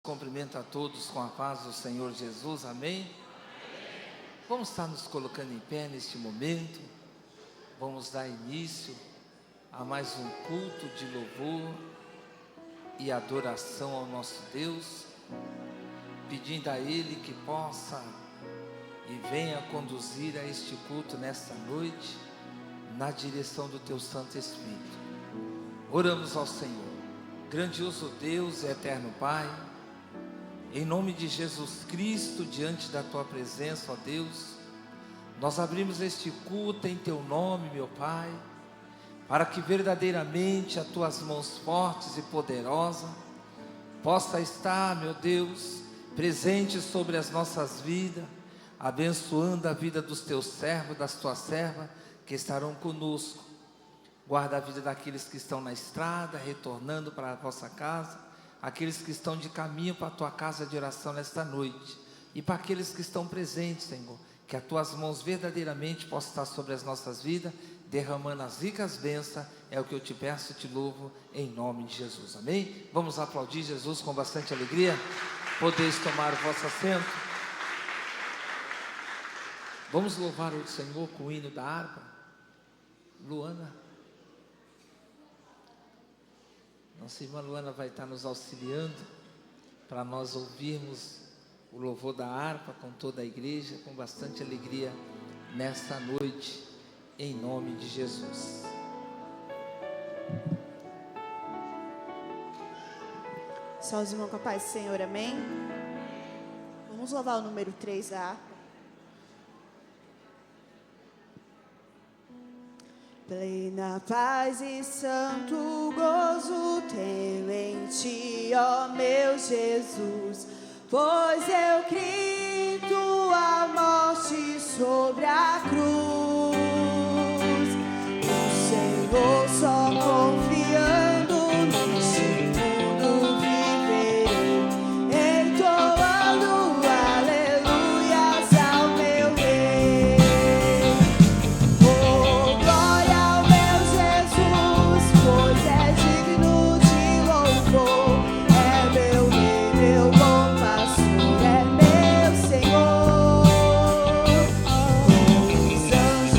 Cumprimento a todos com a paz do Senhor Jesus, amém? Vamos estar nos colocando em pé neste momento. Vamos dar início a mais um culto de louvor e adoração ao nosso Deus, pedindo a Ele que possa e venha conduzir a este culto nesta noite, na direção do Teu Santo Espírito. Oramos ao Senhor. Grandioso Deus e eterno Pai, em nome de Jesus Cristo, diante da Tua presença, ó Deus, nós abrimos este culto em Teu nome, meu Pai, para que verdadeiramente as Tuas mãos fortes e poderosas possa estar, meu Deus, presente sobre as nossas vidas, abençoando a vida dos Teus servos, das Tuas servas que estarão conosco. Guarda a vida daqueles que estão na estrada, retornando para a Vossa casa, aqueles que estão de caminho para a Tua casa de oração nesta noite, e para aqueles que estão presentes, Senhor, que as Tuas mãos verdadeiramente possam estar sobre as nossas vidas, derramando as ricas bênçãos. É o que eu te peço e te louvo, em nome de Jesus, amém? Vamos aplaudir Jesus com bastante alegria. Podeis tomar o vosso assento. Vamos louvar o Senhor com o hino da harpa. Luana, nossa irmã Luana vai estar nos auxiliando para nós ouvirmos o louvor da harpa com toda a igreja, com bastante alegria nesta noite, em nome de Jesus. Só os irmãos com a paz do Senhor, amém? Vamos louvar o número 3 da harpa. Plena paz e santo gozo tenho em Ti, ó meu Jesus, pois eu criei Tua morte sobre a cruz. O Senhor só confiando neste mundo viverei, entoando aleluias ao meu Rei. Oh, glória ao meu Jesus, pois é digno de louvor. É meu Rei, meu bom pastor, é meu Senhor. Os anjos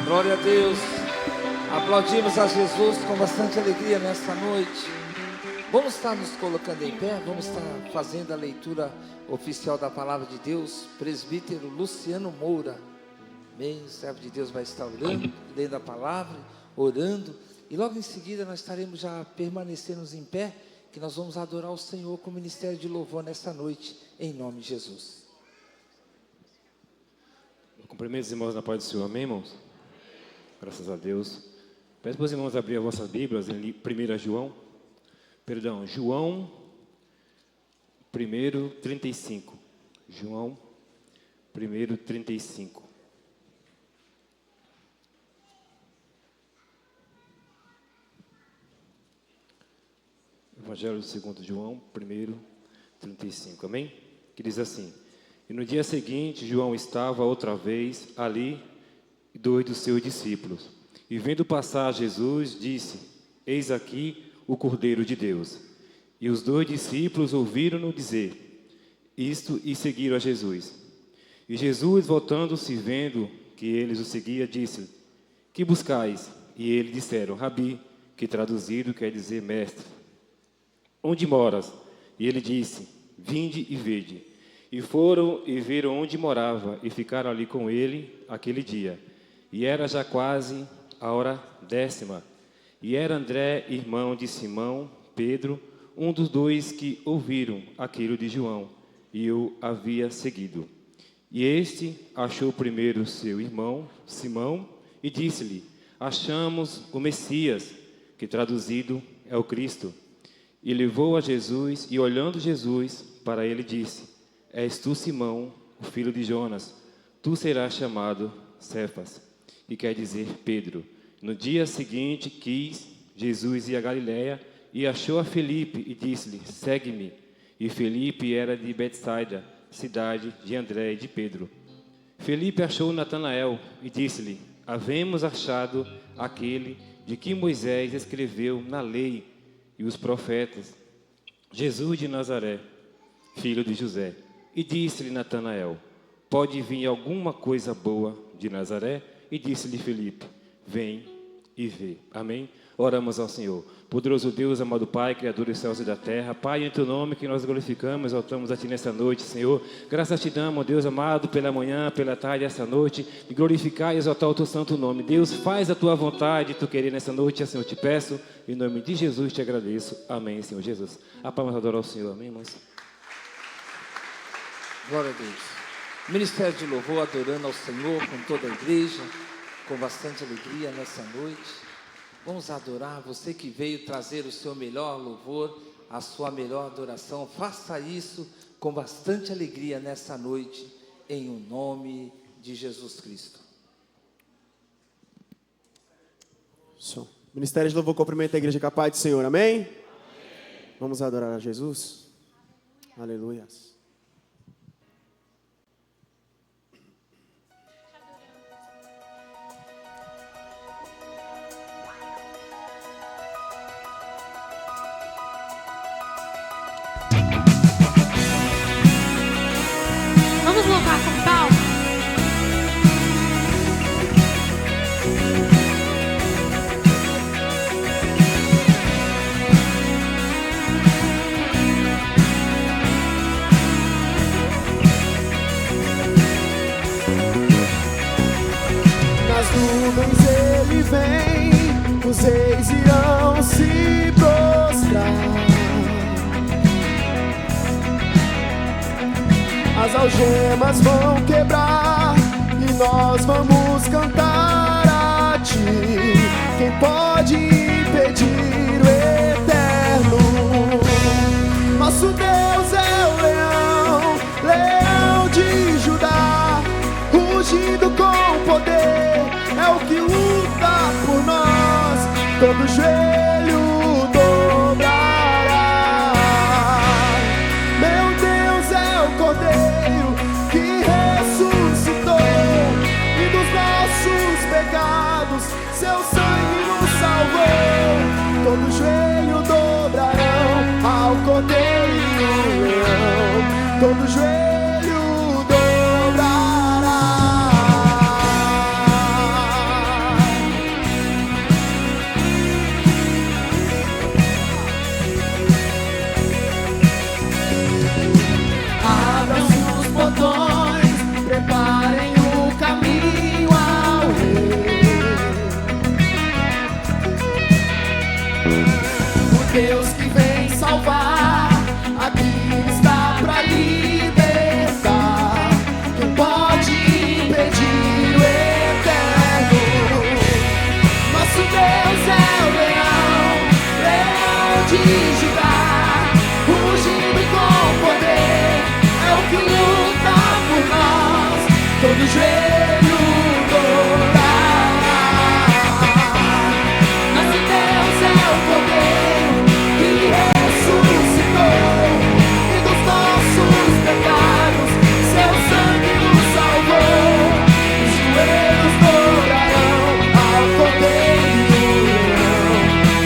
Glória a Deus. Aplaudimos a Jesus com bastante alegria nesta noite. Vamos estar nos colocando em pé, vamos estar fazendo a leitura oficial da palavra de Deus. Presbítero Luciano Moura, amém, o servo de Deus vai estar orando, lendo a palavra, orando, e logo em seguida nós estaremos já permanecendo em pé, que nós vamos adorar o Senhor com o ministério de louvor nesta noite, em nome de Jesus. Eu cumprimento os irmãos na paz do Senhor, amém, irmãos? Graças a Deus. Peço para os irmãos abrir as vossas Bíblias em 1 João 1:35. João 1:35. Evangelho segundo João 1:35, amém? Que diz assim: E no dia seguinte, João estava outra vez ali, e 2 dos seus discípulos. E vendo passar Jesus, disse: Eis aqui o Cordeiro de Deus. E os 2 discípulos ouviram-no dizer isto e seguiram a Jesus. E Jesus, voltando-se, vendo que eles o seguiam, disse: Que buscais? E eles disseram: Rabi, que traduzido quer dizer mestre. Onde moras? E ele disse: Vinde e vede. E foram e viram onde morava, e ficaram ali com ele aquele dia. E era já quase a hora 10ª. E era André, irmão de Simão, Pedro, um dos 2 que ouviram aquilo de João, e o havia seguido. E este achou primeiro seu irmão, Simão, e disse-lhe: Achamos o Messias, que traduzido é o Cristo. E levou a Jesus, e olhando Jesus para ele disse: És tu, Simão, o filho de Jonas, tu serás chamado Cefas, e quer dizer Pedro. No dia seguinte quis Jesus ir a Galiléia, e achou a Felipe, e disse-lhe: Segue-me. E Felipe era de Betsaida, cidade de André e de Pedro. Felipe achou Natanael, e disse-lhe: Havemos achado aquele de que Moisés escreveu na lei e os profetas, Jesus de Nazaré, filho de José. E disse-lhe Natanael: Pode vir alguma coisa boa de Nazaré? E disse-lhe Felipe: Vem e vê. Amém? Oramos ao Senhor. Poderoso Deus, amado Pai, Criador dos céus e da terra, Pai, em Teu nome que nós glorificamos, exaltamos a Ti nessa noite, Senhor. Graças te damos, Deus amado, pela manhã, pela tarde, essa noite, de glorificar e exaltar o Teu santo nome. Deus, faz a Tua vontade, Tu querer nessa noite, Senhor, te peço, em nome de Jesus te agradeço. Amém, Senhor Jesus. A palmas adorar ao Senhor, amém, irmãos? Glória a Deus. Ministério de louvor, adorando ao Senhor com toda a igreja, com bastante alegria nessa noite. Vamos adorar, você que veio trazer o seu melhor louvor, a sua melhor adoração, faça isso com bastante alegria nessa noite, em o nome de Jesus Cristo. Som. Ministério de louvor cumprimenta a igreja com a paz do Senhor, amém? Amém. Vamos adorar a Jesus? Aleluia. Vamos louvar com palmas. Nas nuvens ele vem, os reis irão se prostrar. As algemas vão quebrar e nós vamos cantar a Ti. Quem pode impedir o eterno? Nosso Deus é o leão, leão de Judá, rugindo com poder, é o que luta por nós, todo joelho dobrará. Meu Deus é o Cordeiro que ressuscitou, e dos nossos pecados seu sangue nos salvou. de Judá, ungido com poder, é o que luta por nós, todo joelho dobrará. Nosso Deus é o poder que ressuscitou, e dos nossos pecados seu sangue nos salvou. Os joelhos dobrarão ao poder do leão,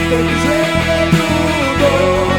todo joelho dobrará.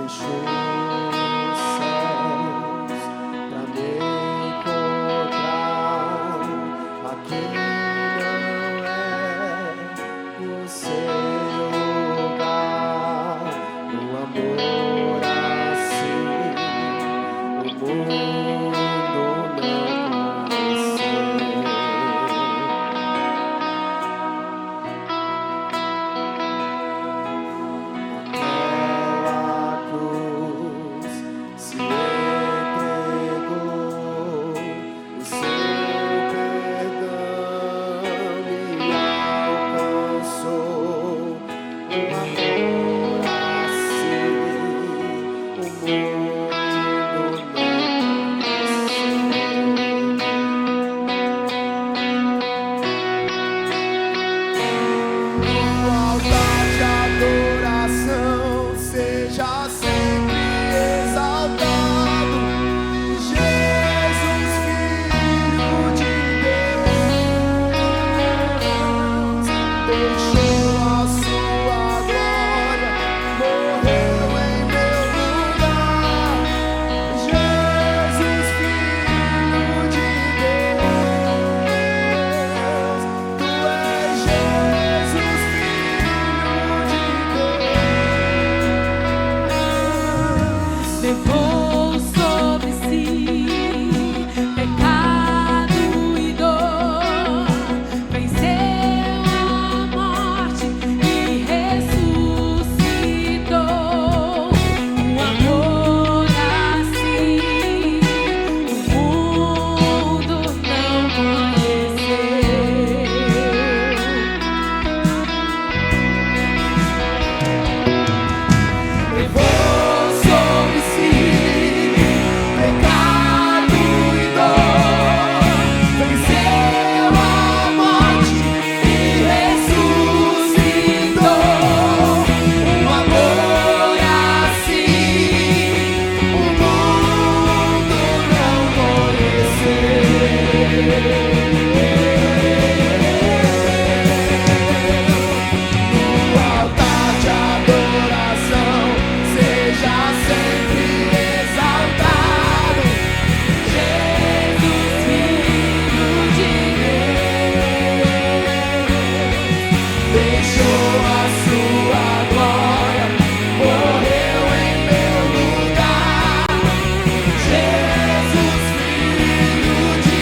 deixou os céus pra me encontrar. Aqui não é o seu lugar. Um amor assim o mundo não conheceu. Aquela cruz se entregou, o seu perdão me alcançou. Um amor assim o mundo não conheceu. No altar de adoração seja sempre exaltado, Jesus, Filho de Deus. Deixou a sua glória, morreu em meu lugar. Jesus, Filho de Deus. Tu és Jesus, Filho de Deus. Levou sobre si pecado e dor, venceu a morte e ressuscitou. Um amor assim o mundo não conheceu. Levou sobre si pecado e dor, venceu a morte e ressuscitou. Um amor assim o mundo não conheceu. No altar de adoração seja sempre exaltado, Jesus, Filho de Deus. deixou a sua glória, morreu em meu lugar. Jesus, Filho de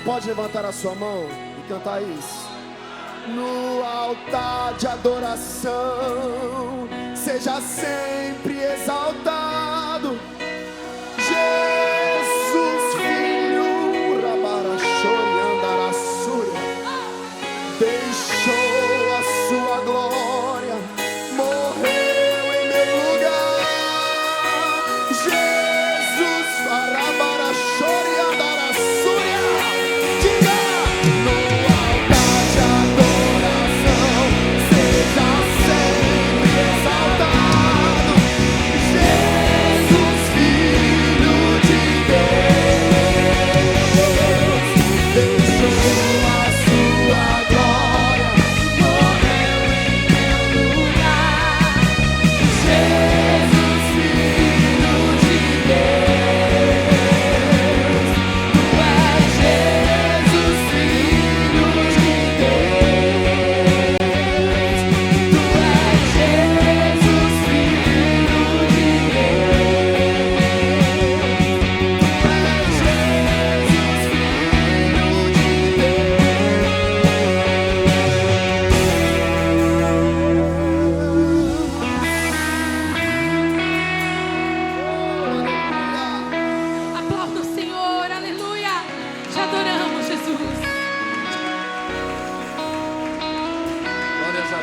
Pode levantar a sua mão e cantar isso. No altar de adoração seja sempre exaltado, Jesus, Filho, Rabarachori, Andarassúria, deixou a sua glória, morreu em meu lugar. Jesus, Rabarachori, Andarassúria. Diga! No altar de adoração seja sempre exaltado, Jesus.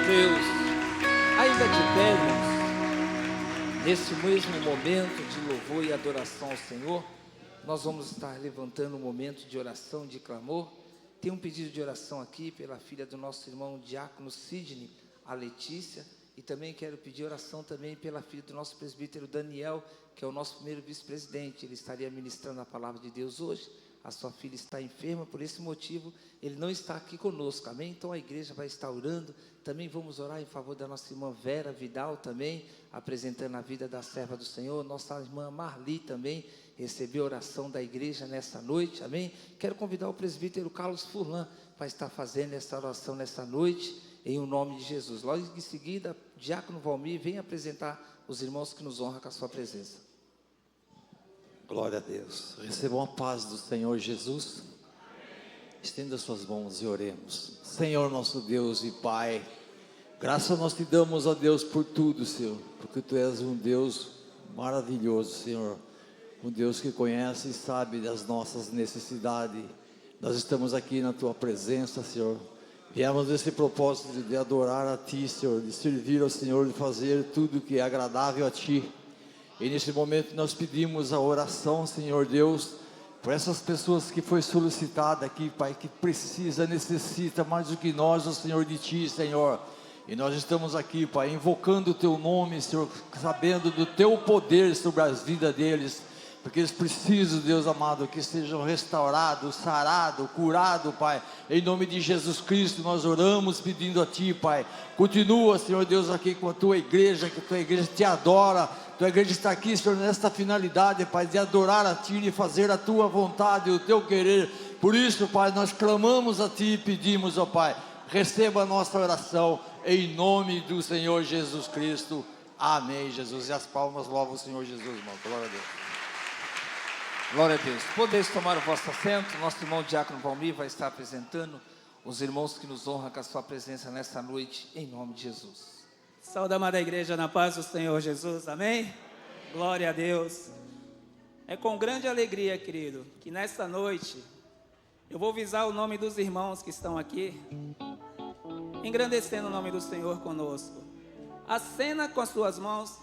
Deus. Ainda de pé, irmãos, nesse mesmo momento de louvor e adoração ao Senhor, nós vamos estar levantando um momento de oração, de clamor. Tem um pedido de oração aqui pela filha do nosso irmão Diácono Sidney, a Letícia, e também quero pedir oração também pela filha do nosso presbítero Daniel, que é o nosso primeiro vice-presidente. Ele estaria ministrando a palavra de Deus hoje. A sua filha está enferma, por esse motivo ele não está aqui conosco, amém? Então a igreja vai estar orando. Também vamos orar em favor da nossa irmã Vera Vidal também, apresentando a vida da serva do Senhor. Nossa irmã Marli também recebeu oração da igreja nessa noite, amém? Quero convidar o presbítero Carlos Furlan para estar fazendo essa oração nessa noite, em o nome de Jesus. Logo em seguida, Diácono Valmir vem apresentar os irmãos que nos honram com a sua presença. Glória a Deus. Recebam a paz do Senhor Jesus. Estenda suas mãos e oremos. Senhor nosso Deus e Pai, graças nós te damos, ó Deus, por tudo, Senhor, porque Tu és um Deus maravilhoso, Senhor, um Deus que conhece e sabe das nossas necessidades. Nós estamos aqui na Tua presença, Senhor. Viemos nesse propósito de adorar a Ti, Senhor, de servir ao Senhor, de fazer tudo que é agradável a Ti. E nesse momento nós pedimos a oração, Senhor Deus, por essas pessoas que foi solicitada aqui, Pai, que precisa, necessita mais do que nós, ó Senhor, de Ti, Senhor. E nós estamos aqui, Pai, invocando o Teu nome, Senhor, sabendo do Teu poder sobre as vidas deles, porque eles precisam, Deus amado, que sejam restaurados, sarados, curados, Pai. Em nome de Jesus Cristo nós oramos pedindo a Ti, Pai. Continua, Senhor Deus, aqui com a Tua igreja, que a Tua igreja te adora. Tua igreja está aqui, Senhor, nesta finalidade, Pai, de adorar a Ti, de fazer a Tua vontade, o Teu querer. Por isso, Pai, nós clamamos a Ti e pedimos, ó Pai, receba a nossa oração, em nome do Senhor Jesus Cristo. Amém, Jesus. E as palmas louvam o Senhor Jesus, irmão. Glória a Deus. Glória a Deus. Podeis tomar o vosso assento. Nosso irmão Diácono Valmir vai estar apresentando os irmãos que nos honram com a sua presença nesta noite, em nome de Jesus. Saúde, amada igreja, na paz do Senhor Jesus, amém? Glória a Deus. É com grande alegria, querido, que nesta noite eu vou visar o nome dos irmãos que estão aqui, engrandecendo o nome do Senhor conosco. Acena com as suas mãos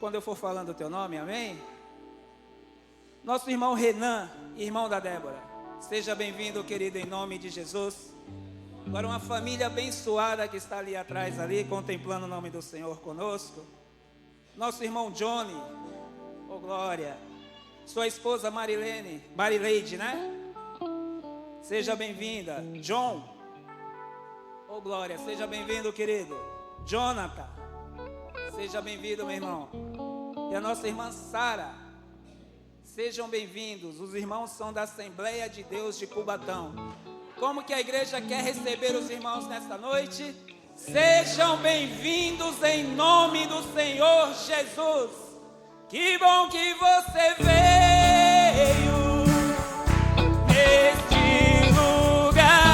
quando eu for falando o teu nome, amém? Nosso irmão Renan, irmão da Débora, seja bem-vindo, querido, em nome de Jesus. Agora uma família abençoada que está ali atrás, ali, contemplando o nome do Senhor conosco. Nosso irmão Johnny, oh glória. Sua esposa Marileide, né? Seja bem-vinda. John, oh glória, seja bem-vindo, querido. Jonathan, seja bem-vindo, meu irmão. E a nossa irmã Sara, sejam bem-vindos. Os irmãos são da Assembleia de Deus de Cubatão. Como que a igreja quer receber os irmãos nesta noite? Sejam bem-vindos em nome do Senhor Jesus. Que bom que você veio neste lugar.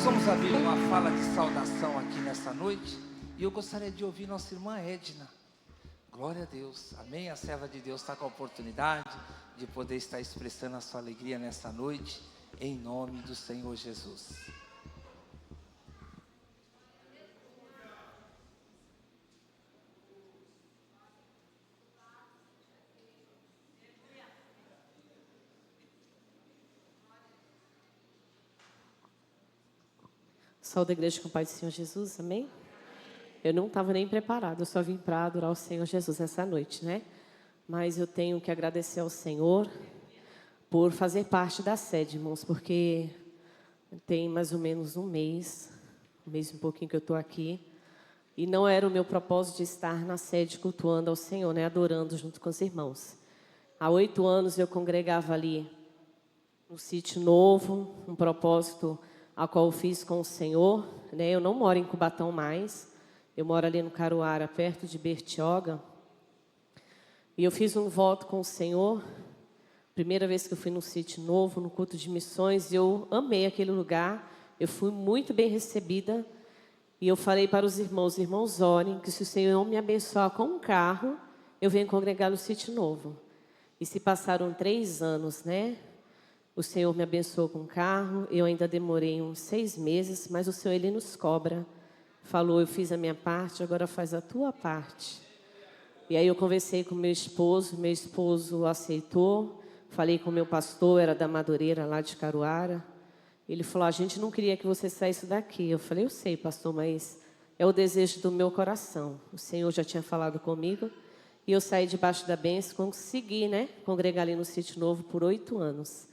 Vamos abrir uma fala de saudação aqui nessa noite. E eu gostaria de ouvir nossa irmã Edna. Glória a Deus, amém? A serva de Deus está com a oportunidade de poder estar expressando a sua alegria nessa noite, em nome do Senhor Jesus. Saúde da igreja com o Pai do Senhor Jesus, amém? Eu não estava nem preparado, eu só vim para adorar o Senhor Jesus essa noite, né? Mas eu tenho que agradecer ao Senhor por fazer parte da sede, irmãos, porque tem mais ou menos um mês e um pouquinho que eu estou aqui, e não era o meu propósito de estar na sede cultuando ao Senhor, né? Adorando junto com os irmãos. Há 8 anos eu congregava ali no Sítio Novo, um propósito a qual eu fiz com o Senhor, né? Eu não moro em Cubatão mais, eu moro ali no Caruara, perto de Bertioga. E eu fiz um voto com o Senhor, primeira vez que eu fui no Sítio Novo, no culto de missões, eu amei aquele lugar, eu fui muito bem recebida. E eu falei para os irmãos, orem, que se o Senhor me abençoar com um carro, eu venho congregar no Sítio Novo. E se passaram 3 anos, né? O Senhor me abençoou com um carro, eu ainda demorei uns 6 meses, mas o Senhor, Ele nos cobra. Falou, eu fiz a minha parte, agora faz a tua parte. E aí eu conversei com meu esposo aceitou. Falei com o meu pastor, era da Madureira, lá de Caruara. Ele falou, a gente não queria que você saísse daqui. Eu falei, eu sei, pastor, mas é o desejo do meu coração. O Senhor já tinha falado comigo. E eu saí debaixo da bênção, consegui, né, congregar ali no Sítio Novo por 8 anos.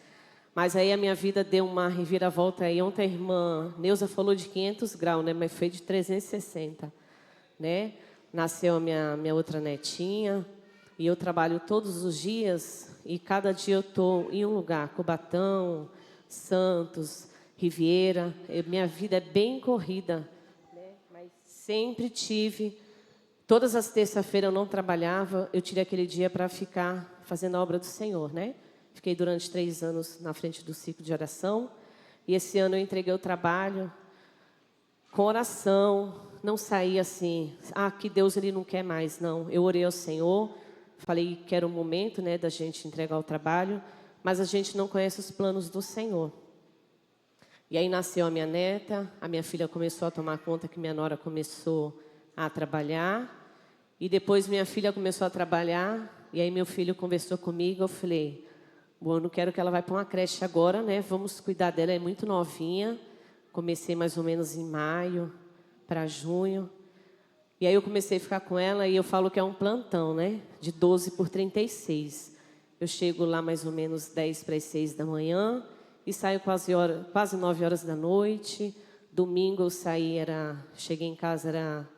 Mas aí a minha vida deu uma reviravolta aí. Ontem a irmã Neuza falou de 500 graus, né, mas foi de 360, né? Nasceu a minha outra netinha. E eu trabalho todos os dias. E cada dia eu estou em um lugar, Cubatão, Santos, Riviera. Minha vida é bem corrida, né? Mas sempre tive. Todas as terças-feiras eu não trabalhava, eu tirei aquele dia para ficar fazendo a obra do Senhor, né? Fiquei durante 3 anos na frente do ciclo de oração. E esse ano eu entreguei o trabalho com oração. Não saí assim, que Deus Ele não quer mais, não. Eu orei ao Senhor, falei que era o momento, né, da gente entregar o trabalho, mas a gente não conhece os planos do Senhor. E aí nasceu a minha neta, a minha filha começou a tomar conta que minha nora começou a trabalhar. E depois minha filha começou a trabalhar, e aí meu filho conversou comigo, eu falei, bom, eu não quero que ela vá para uma creche agora, né? Vamos cuidar dela, é muito novinha. Comecei mais ou menos em maio para junho. E aí eu comecei a ficar com ela e eu falo que é um plantão, né? De 12 por 36. Eu chego lá mais ou menos 10 para as 6 da manhã e saio quase 9 horas da noite. Domingo eu cheguei em casa, era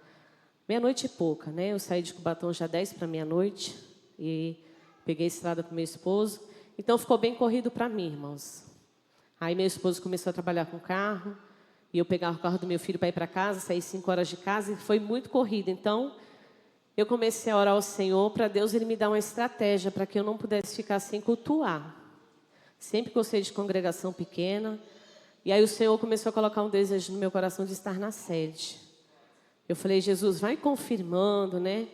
meia-noite e pouca, né? Eu saí de Cubatão já 10 para meia-noite e peguei a estrada com meu esposo. Então ficou bem corrido para mim, irmãos. Aí meu esposo começou a trabalhar com carro. E eu pegava o carro do meu filho para ir para casa, saí 5 horas de casa e foi muito corrido. Então, eu comecei a orar ao Senhor para Deus Ele me dar uma estratégia para que eu não pudesse ficar sem cultuar. Sempre gostei de congregação pequena. E aí o Senhor começou a colocar um desejo no meu coração de estar na sede. Eu falei, Jesus, vai confirmando, né?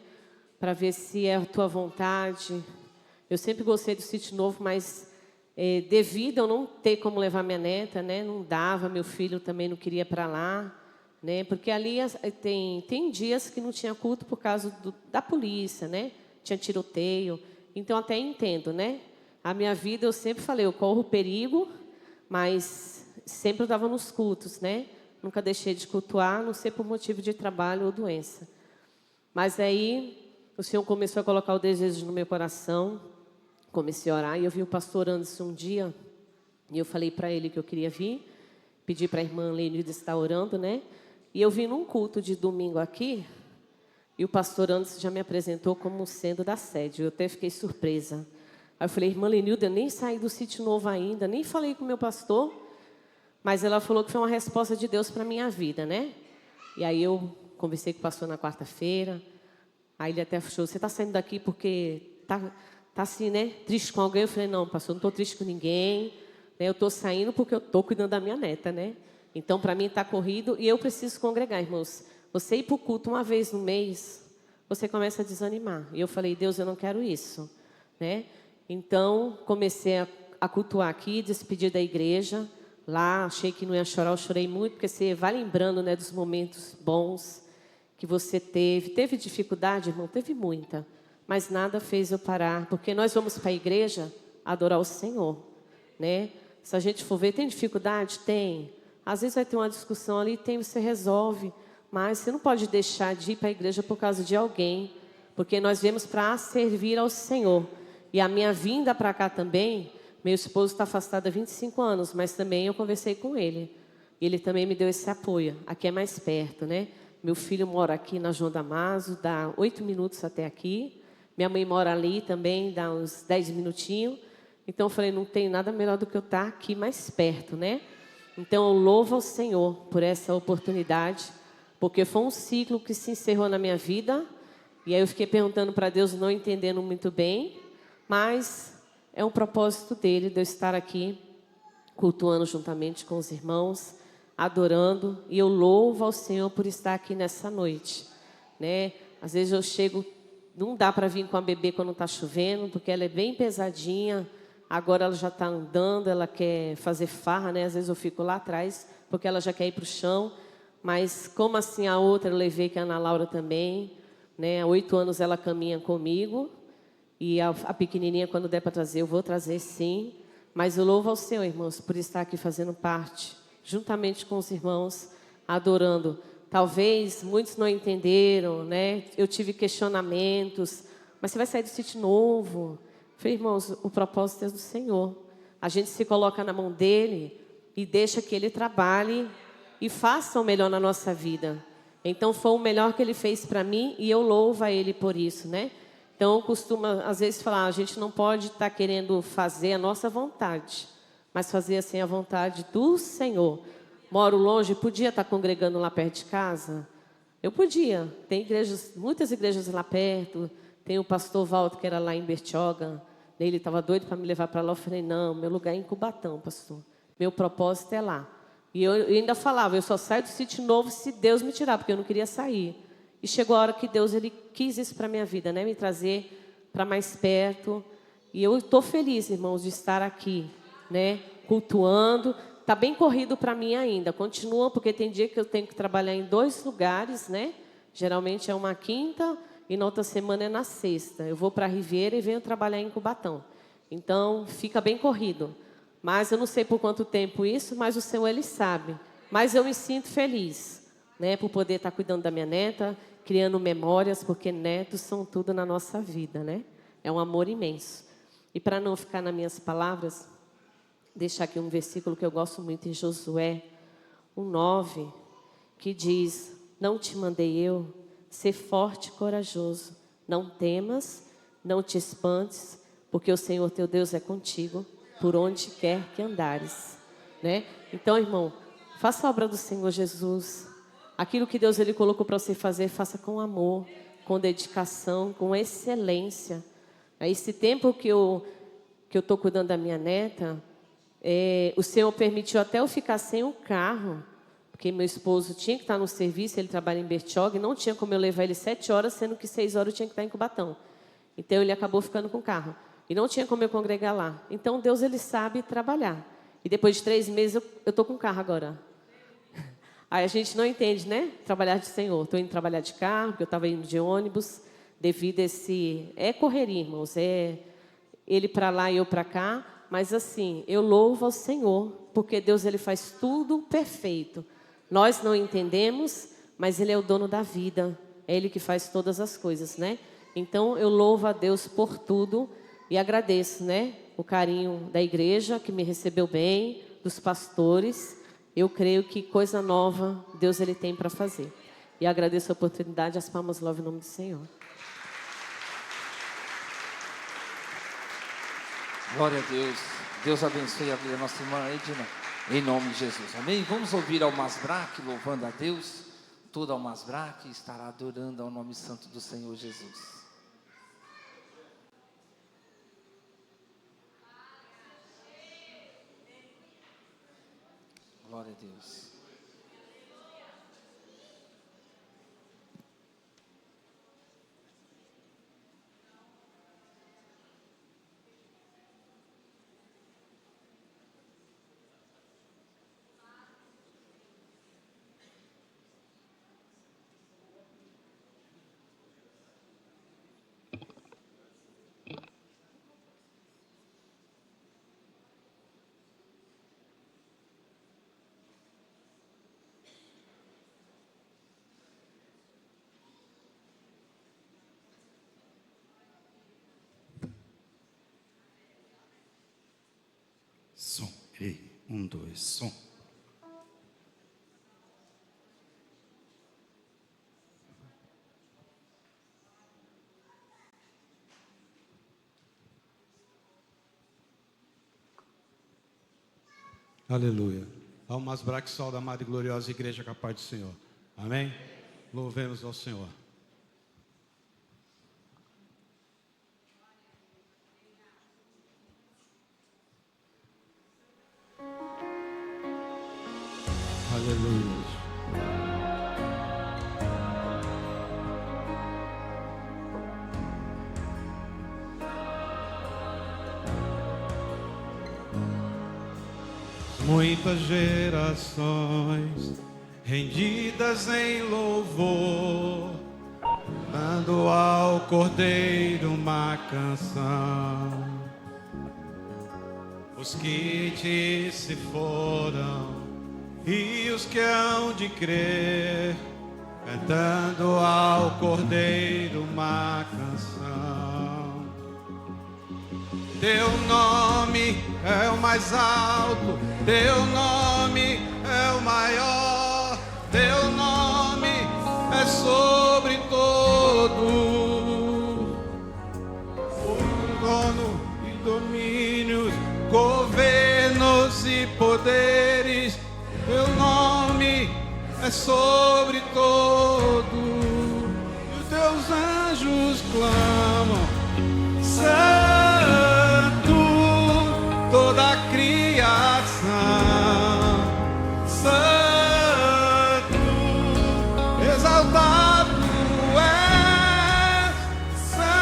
Para ver se é a tua vontade. Eu sempre gostei do Sítio Novo, mas devido a eu não ter como levar minha neta, né, não dava, meu filho também não queria para lá, né, porque ali tem dias que não tinha culto por causa da polícia, né, tinha tiroteio, então até entendo, né, a minha vida eu sempre falei, eu corro perigo, mas sempre eu estava nos cultos, né, nunca deixei de cultuar, não sei por motivo de trabalho ou doença, mas aí o Senhor começou a colocar o desejo no meu coração. Comecei a orar e eu vi o pastor Anderson um dia e eu falei para ele que eu queria vir, pedi para a irmã Lenilda estar orando, né? E eu vim num culto de domingo aqui e o pastor Anderson já me apresentou como sendo da sede. Eu até fiquei surpresa. Aí eu falei, irmã Lenilda, eu nem saí do Sítio Novo ainda, nem falei com o meu pastor, mas ela falou que foi uma resposta de Deus para a minha vida, né? E aí eu conversei com o pastor na quarta-feira, aí ele até achou, você está saindo daqui porque tá assim, né, triste com alguém? Eu falei, não, pastor, não estou triste com ninguém, né, eu estou saindo porque eu estou cuidando da minha neta, né? Então, para mim, está corrido e eu preciso congregar, irmãos. Você ir para o culto uma vez no mês, você começa a desanimar. E eu falei, Deus, eu não quero isso, né? Então, comecei a cultuar aqui, despedir da igreja. Lá, achei que não ia chorar, eu chorei muito, porque você vai lembrando, né, dos momentos bons que você teve. Teve dificuldade, irmão? Teve muita. Mas nada fez eu parar, porque nós vamos para a igreja adorar o Senhor, né? Se a gente for ver, tem dificuldade? Tem. Às vezes vai ter uma discussão ali, você resolve, mas você não pode deixar de ir para a igreja por causa de alguém, porque nós viemos para servir ao Senhor. E a minha vinda para cá também, meu esposo está afastado há 25 anos, mas também eu conversei com ele. E ele também me deu esse apoio. Aqui é mais perto, né? Meu filho mora aqui na João Damaso, dá 8 minutos até aqui. Minha mãe mora ali também, dá uns 10 minutinhos. Então eu falei, não tem nada melhor do que eu estar aqui mais perto, né? Então eu louvo ao Senhor por essa oportunidade, porque foi um ciclo que se encerrou na minha vida. E aí eu fiquei perguntando para Deus, não entendendo muito bem, mas é um propósito dele, de eu estar aqui cultuando juntamente com os irmãos, adorando, e eu louvo ao Senhor por estar aqui nessa noite, né? Às vezes eu chego, não dá para vir com a bebê quando está chovendo, porque ela é bem pesadinha, agora ela já está andando, ela quer fazer farra, né? Às vezes eu fico lá atrás, porque ela já quer ir para o chão, mas como assim a outra eu levei, que é a Ana Laura também, né? Há 8 anos ela caminha comigo, e a pequenininha, quando der para trazer, eu vou trazer sim. Mas eu louvo ao Senhor, irmãos, por estar aqui fazendo parte, juntamente com os irmãos, adorando. Talvez muitos não entenderam, né? Eu tive questionamentos. Mas você vai sair do sítio novo? Eu falei, irmãos, o propósito é do Senhor. A gente se coloca na mão dEle e deixa que Ele trabalhe e faça o melhor na nossa vida. Então, foi o melhor que Ele fez para mim e eu louvo a Ele por isso, né? Então, eu costumo, às vezes, falar, a gente não pode estar querendo fazer a nossa vontade, mas fazer assim a vontade do Senhor. Moro longe, podia estar congregando lá perto de casa? Eu podia. Tem igrejas, muitas igrejas lá perto. Tem o pastor Walter, que era lá em Bertioga. Ele estava doido para me levar para lá. Eu falei, não, meu lugar é em Cubatão, pastor. Meu propósito é lá. E eu ainda falava, eu só saio do sítio novo se Deus me tirar, porque eu não queria sair. E chegou a hora que Deus ele quis isso para a minha vida, né? Me trazer para mais perto. E eu estou feliz, irmãos, de estar aqui, né? Cultuando. Está bem corrido para mim ainda. Continua, porque tem dia que eu tenho que trabalhar em 2 lugares, né? Geralmente é uma quinta e na outra semana é na sexta. Eu vou para a Riviera e venho trabalhar em Cubatão. Então, fica bem corrido. Mas eu não sei por quanto tempo isso, mas o Senhor, Ele sabe. Mas eu me sinto feliz, né? Por poder estar cuidando da minha neta, criando memórias, porque netos são tudo na nossa vida, né? É um amor imenso. E para não ficar nas minhas palavras, deixar aqui um versículo que eu gosto muito em Josué 1:9, que diz, não te mandei eu, ser forte e corajoso, não temas, não te espantes, porque o Senhor teu Deus é contigo, por onde quer que andares, né? Então, irmão, faça a obra do Senhor Jesus. Aquilo que Deus ele colocou para você fazer, faça com amor, com dedicação, com excelência. Esse tempo que eu estou cuidando da minha neta, o Senhor permitiu até eu ficar sem o carro, porque meu esposo tinha que estar no serviço, ele trabalha em Bertioga, e não tinha como eu levar ele 7 horas, sendo que 6 horas eu tinha que estar em Cubatão. Então, ele acabou ficando com o carro. E não tinha como eu congregar lá. Então, Deus, ele sabe trabalhar. E depois de 3 meses, eu estou com o carro agora. Aí a gente não entende, né? Trabalhar de Senhor. Estou indo trabalhar de carro, porque eu estava indo de ônibus, devido a esse... É correria, irmãos. É ele para lá e eu para cá. Mas assim, eu louvo ao Senhor, porque Deus ele faz tudo perfeito. Nós não entendemos, mas Ele é o dono da vida. É Ele que faz todas as coisas, né? Então, eu louvo a Deus por tudo e agradeço, né? O carinho da igreja, que me recebeu bem, dos pastores. Eu creio que coisa nova Deus ele tem para fazer. E agradeço a oportunidade, as palmas louvam o nome do Senhor. Glória a Deus. Deus abençoe a vida da nossa irmã Edna, em nome de Jesus. Amém? Vamos ouvir Almasbraque louvando a Deus. Toda Almasbraque estará adorando ao nome santo do Senhor Jesus. Glória a Deus. Som. Ei, 1, 2, som. Aleluia. Almas Braxol da amada e gloriosa igreja com a paz do Senhor. Amém? Louvemos ao Senhor. Aleluia. Muitas gerações rendidas em louvor, dando ao Cordeiro uma canção. Os que te se foram e os que hão de crer, cantando ao Cordeiro uma canção. Teu nome é o mais alto, teu nome é o maior, teu nome é sobre todo. O trono e domínios, governos e poderes, teu nome é sobre todo. E os teus anjos clamam, Santo, toda a criação, Santo, exaltado é, Santo,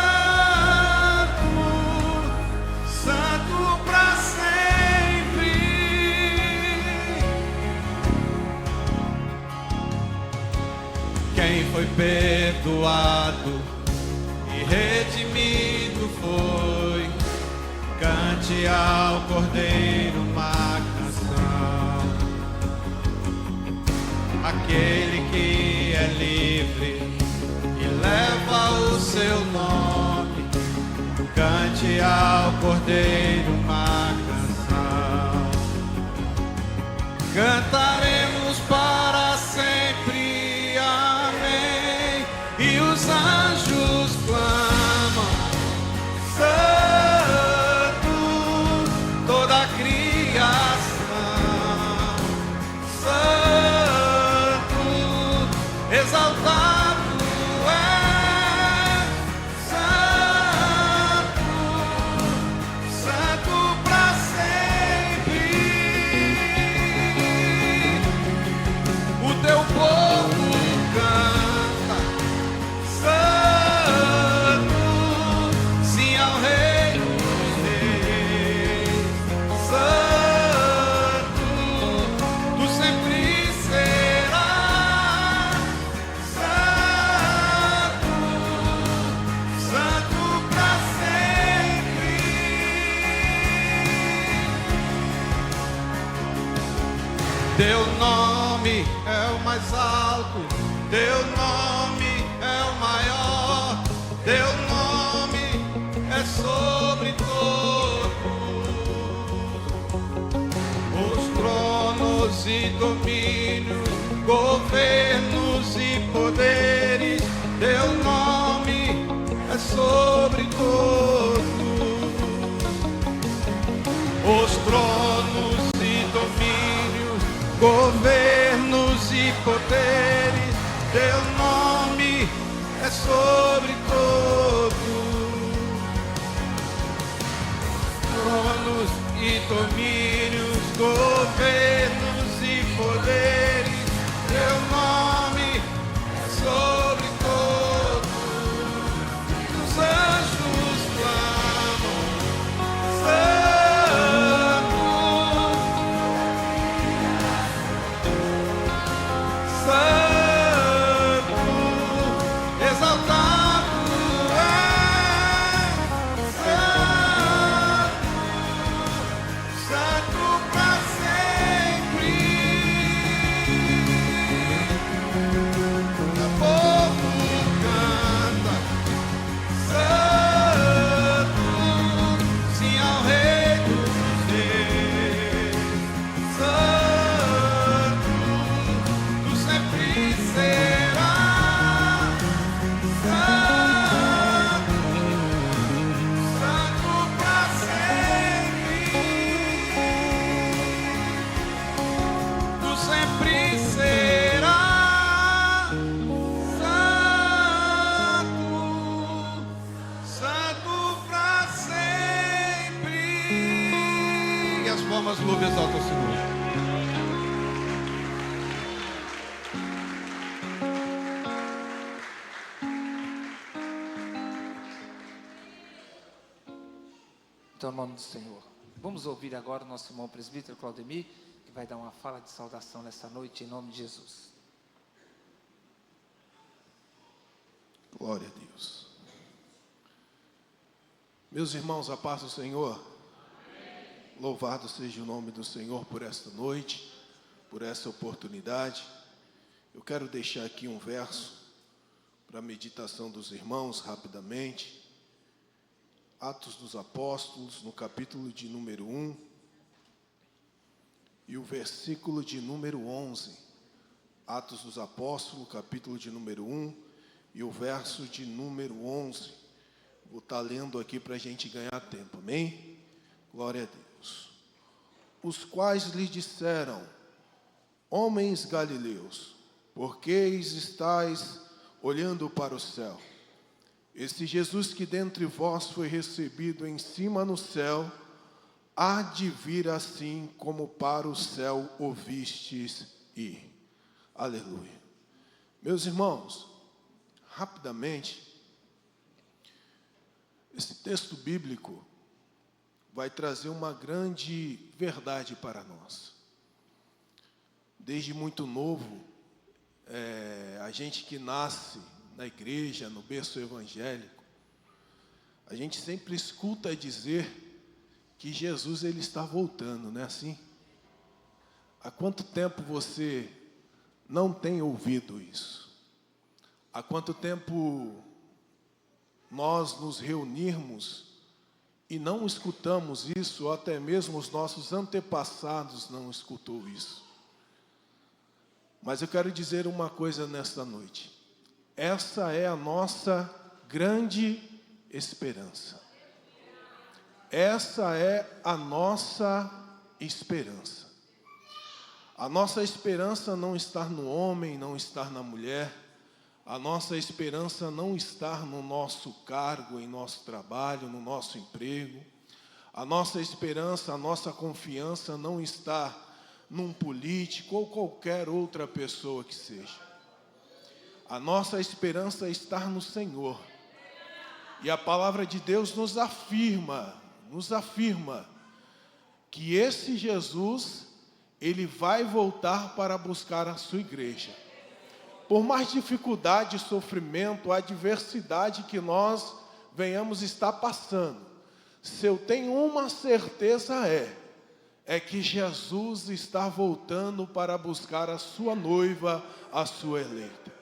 Santo para sempre. Quem foi perdoado e redimido foi, cante ao Cordeiro uma canção. Aquele que é livre e leva o seu nome, cante ao Cordeiro uma canção. Cantaremos para sempre, amém. E os anjos clamam, Santo, toda a criação, Santo, exaltado é, Santo, Santo para sempre. O teu povo canta, Santo, sim ao Rei dos Reis, Santo, tu sempre serás, Santo, Santo para sempre. Teu nome é o mais alto, teu nome é o maior, teu nome é sobre todos. Os tronos e domínios, governos e poderes, teu nome é sobre todos. Os tronos e domínios, governos e poderes, teu nome é sobre todos. Tronos e domínios, governos e poderes, teu nome é sobre todos. Os anjos clamam, Santo, Santo, exaltado é, Santo, Santo para sempre. palmas, louve e exalta o Senhor. Então, em nome do Senhor. Vamos ouvir agora o nosso irmão presbítero Claudemir, que vai dar uma fala de saudação nessa noite, em nome de Jesus. Glória a Deus. Meus irmãos, a paz do Senhor. Amém. Louvado seja o nome do Senhor por esta noite, por essa oportunidade. Eu quero deixar aqui um verso para a meditação dos irmãos, rapidamente. Atos dos Apóstolos, no capítulo de número 1, e o versículo de número 11. Atos dos Apóstolos, capítulo de número 1, e o verso de número 11. Vou estar lendo aqui para a gente ganhar tempo, amém? Glória a Deus. Os quais lhe disseram: homens galileus, por que estáis olhando para o céu? Este Jesus que dentre vós foi recebido em cima no céu, há de vir assim como para o céu o vistes ir. Aleluia. Meus irmãos, rapidamente, esse texto bíblico vai trazer uma grande verdade para nós. Desde muito novo, a gente que nasce na igreja, no berço evangélico, a gente sempre escuta dizer que Jesus ele está voltando, não é assim? Há quanto tempo você não tem ouvido isso? Há quanto tempo nós nos reunirmos e não escutamos isso, ou até mesmo os nossos antepassados não escutou isso? Mas eu quero dizer uma coisa nesta noite. Essa é a nossa grande esperança. Essa é a nossa esperança. A nossa esperança não está no homem, não está na mulher. A nossa esperança não está no nosso cargo, em nosso trabalho, no nosso emprego. A nossa esperança, a nossa confiança não está num político ou qualquer outra pessoa que seja. A nossa esperança está no Senhor. E a palavra de Deus nos afirma que esse Jesus, ele vai voltar para buscar a sua igreja. Por mais dificuldade, sofrimento, adversidade que nós venhamos estar passando, se eu tenho uma certeza é que Jesus está voltando para buscar a sua noiva, a sua eleita.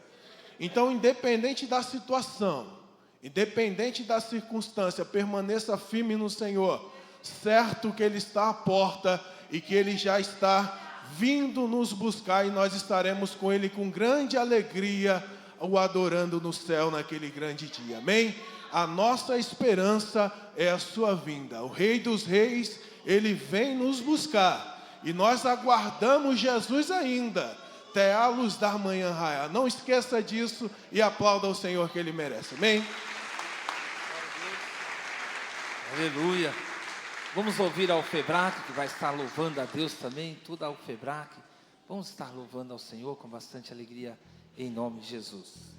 Então, independente da situação, independente da circunstância, permaneça firme no Senhor, certo que Ele está à porta e que Ele já está vindo nos buscar, e nós estaremos com Ele com grande alegria, o adorando no céu naquele grande dia, amém? A nossa esperança é a sua vinda. O Rei dos Reis, Ele vem nos buscar, e nós aguardamos Jesus ainda, até a luz da manhã raiar. Não esqueça disso e aplauda o Senhor que Ele merece, amém? Aleluia. Vamos ouvir a Alfebrac, que vai estar louvando a Deus também, toda a Alfebrac. Vamos estar louvando ao Senhor com bastante alegria, em nome de Jesus.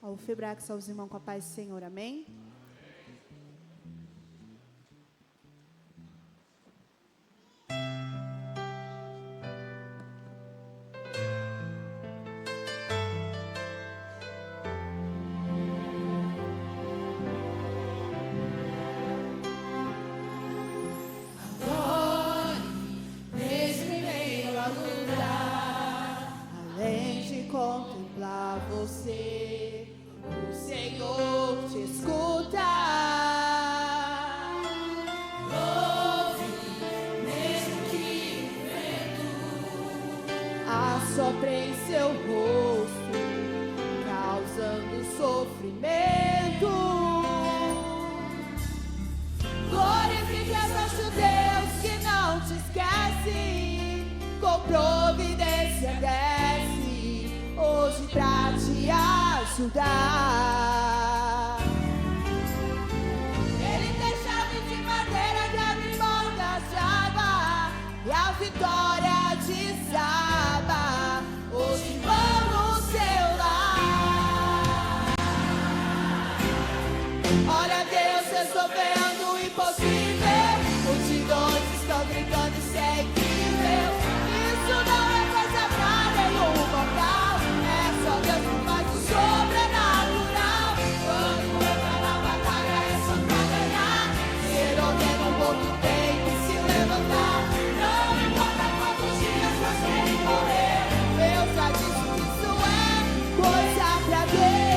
Ao Febrax, aos irmãos com a paz do Senhor, amém? Mesmo em meio assopra em seu rosto, causando sofrimento. Glorifique a nosso Deus que não te esquece, com providência desce hoje pra te ajudar. Ele tem chave de madeira que abre portas de água e a vitória desaba hoje vão no seu lar. Olha Deus resolvendo o impossível, multidões estão gritando e isso é incrível. Isso não é coisa pra nenhum mortal, é só Deus que faz o sobrenatural. Quando entra na batalha é só pra ganhar, se ele ordena o mundo tem que se levantar. Não importa quantos dias você morrer, eu já disse que isso é coisa pra Deus.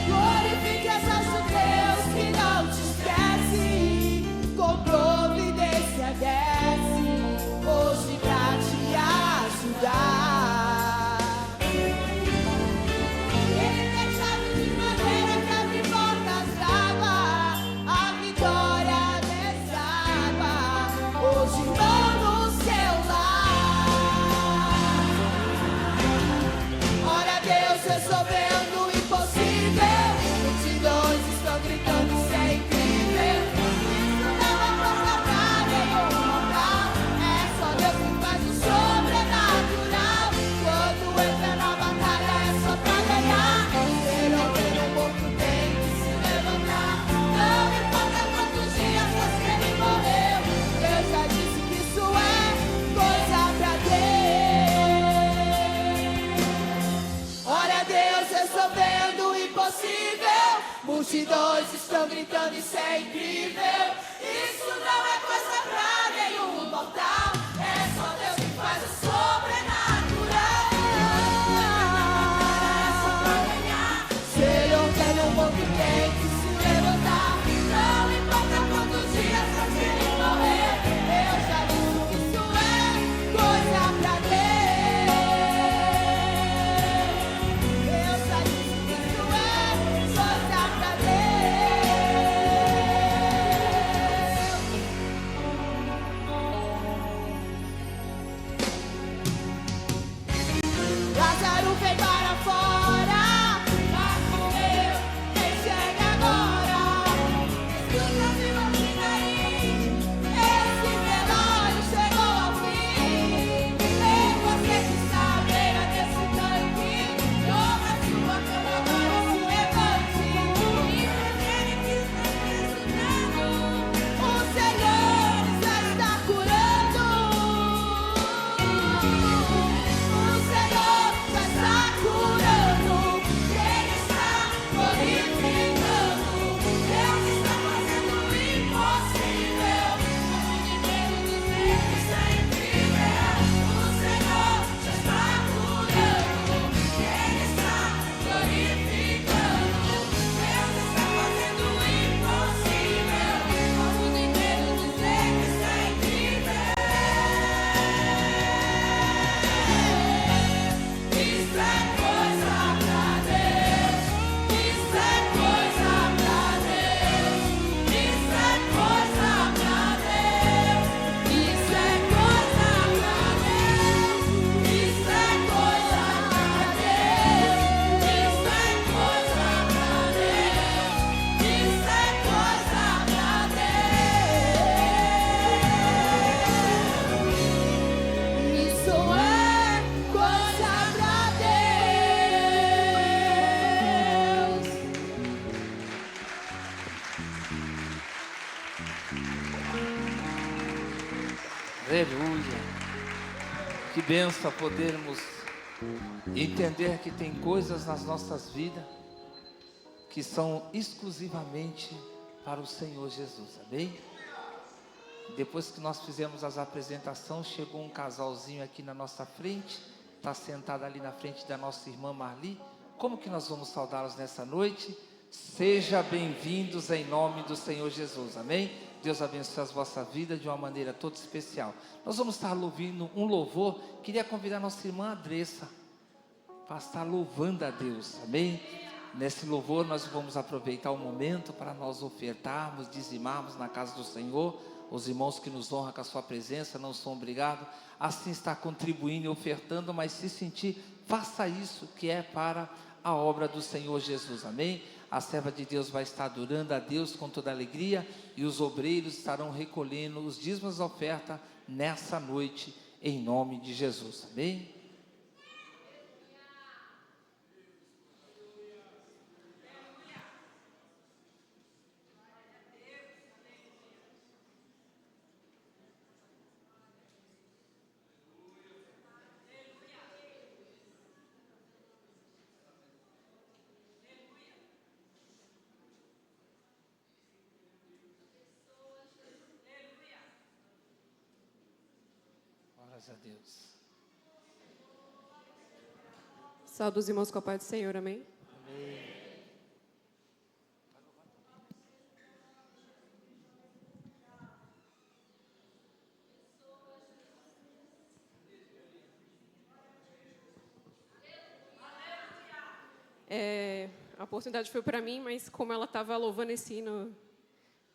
Glorifique a nosso Deus que não te esquece, com providência desce hoje pra te ajudar. Ele tem chave de madeira que abre portas d'água, a vitória desaba hoje vão no seu lar. Olha Deus resolvendo o impossível, multidões estão gritando isso é incrível. Isso não é coisa pra nenhum mortal, é só Deus que faz o sobrenatural. Quando entra na batalha é só pra ganhar, ele ordena o morto tem que se levantar. Não importa quantos dias você morreu, eu já disse que isso é coisa pra Deus. Olha Deus resolvendo o impossível, multidões estão gritando isso é incrível. Isso não é coisa pra nenhum mortal, é só Deus que faz o sobrenatural. É só pra ganhar, se ele ordena o mundo tem que se levantar. Não importa quantos dias você morrer, eu já disse que isso é coisa pra Deus. Eu já disse que isso é coisa pra Deus. Lázaro vem para fora, mas morreu, quem chega agora? Escuta, viva aí, esse velório chegou ao fim. É você que está à beira desse tanque, toma sua cama agora, se levante. E prefere que está ressuscitando, o Senhor já está curando. O Senhor já está curando, Ele está glorificando, Deus está fazendo o impossível. Como ninguém dizer que isso é incrível. O Senhor já está curando, Ele está glorificando, Deus está fazendo o impossível. Como ninguém dizer que isso é incrível. Isso é coisa pra Deus, isso é coisa pra Deus, isso é coisa pra Deus, isso é coisa pra Deus, isso é coisa pra Deus, isso é coisa pra Deus, isso é coisa pra Deus. Isso é coisa pra Deus. Aleluia. Que benção podermos entender que tem coisas nas nossas vidas que são exclusivamente para o Senhor Jesus, amém? Depois que nós fizemos as apresentações, chegou um casalzinho aqui na nossa frente, está sentado ali na frente da nossa irmã Marli, Como que nós vamos saudá-los nessa noite? Seja bem-vindos em nome do Senhor Jesus, amém? Deus abençoe a vossa vida de uma maneira toda especial. Nós vamos estar ouvindo um louvor. Queria convidar nossa irmã Andressa para estar louvando a Deus, amém? Nesse louvor nós vamos aproveitar o momento para nós ofertarmos, dizimarmos na casa do Senhor. Os irmãos que nos honram com a sua presença não são obrigados a sim estar contribuindo e ofertando, mas se sentir, faça isso que é para a obra do Senhor Jesus, amém? A serva de Deus vai estar adorando a Deus com toda alegria e os obreiros estarão recolhendo os dízimos da oferta nessa noite, em nome de Jesus, amém? Glórias a Deus. Saúde os irmãos com a paz do Senhor, amém? Amém. A oportunidade foi para mim, mas como ela estava louvando esse hino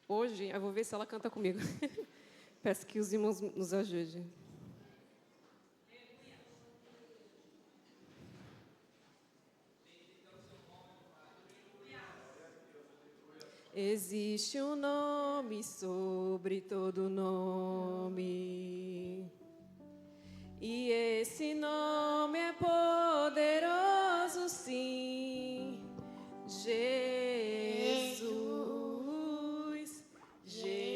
hoje, eu vou ver se ela canta comigo. Peço que os irmãos nos ajudem. Existe um nome sobre todo nome, e esse nome é poderoso, sim. Jesus, Jesus,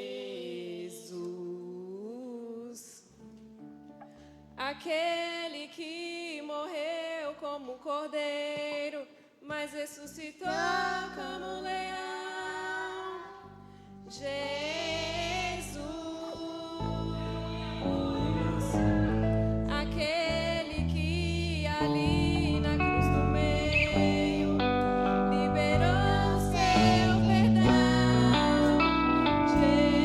aquele que morreu como um cordeiro, mas ressuscitou como um leão. Jesus, aquele que ali na cruz do meio liberou seu perdão. Jesus,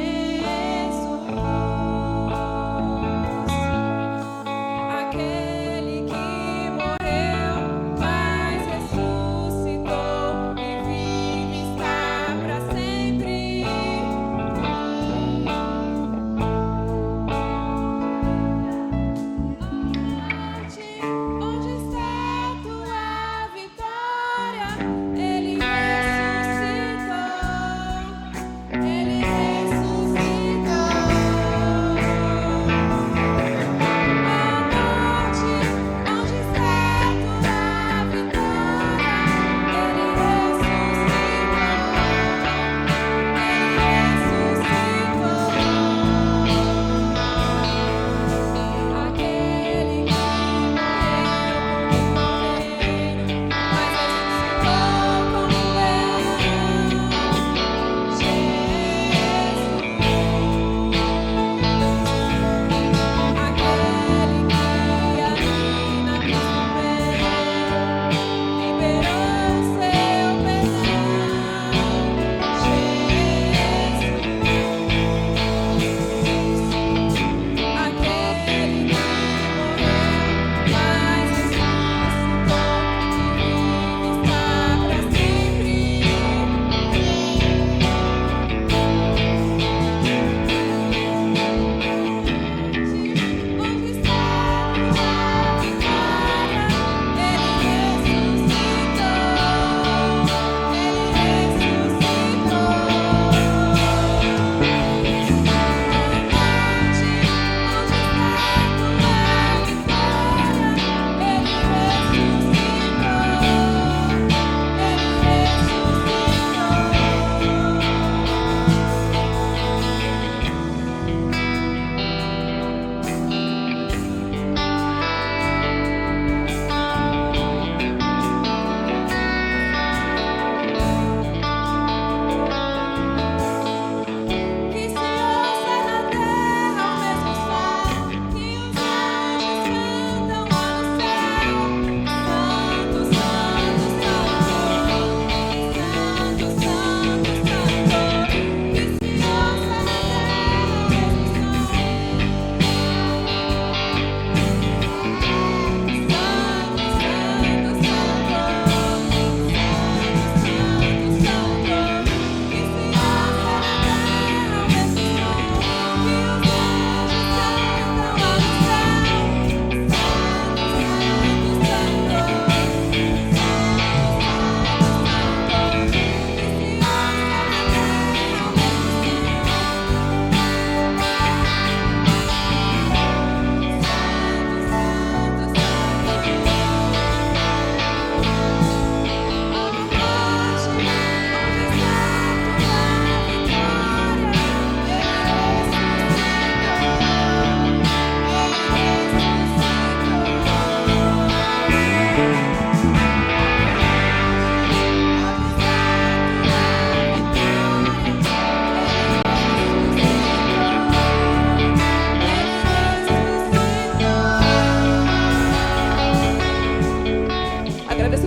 aquele que morreu, mas ressuscitou e vive, está para sempre.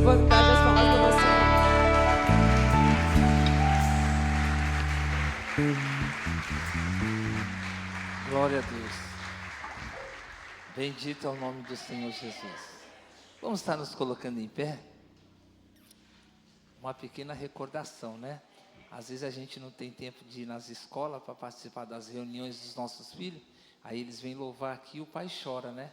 bancar as palavras da nossa. Glória a Deus. Bendito é o nome do Senhor Jesus. Vamos estar nos colocando em pé? Uma pequena recordação, né? Às vezes a gente não tem tempo de ir nas escolas para participar das reuniões dos nossos filhos. Aí eles vêm louvar aqui e o pai chora, né?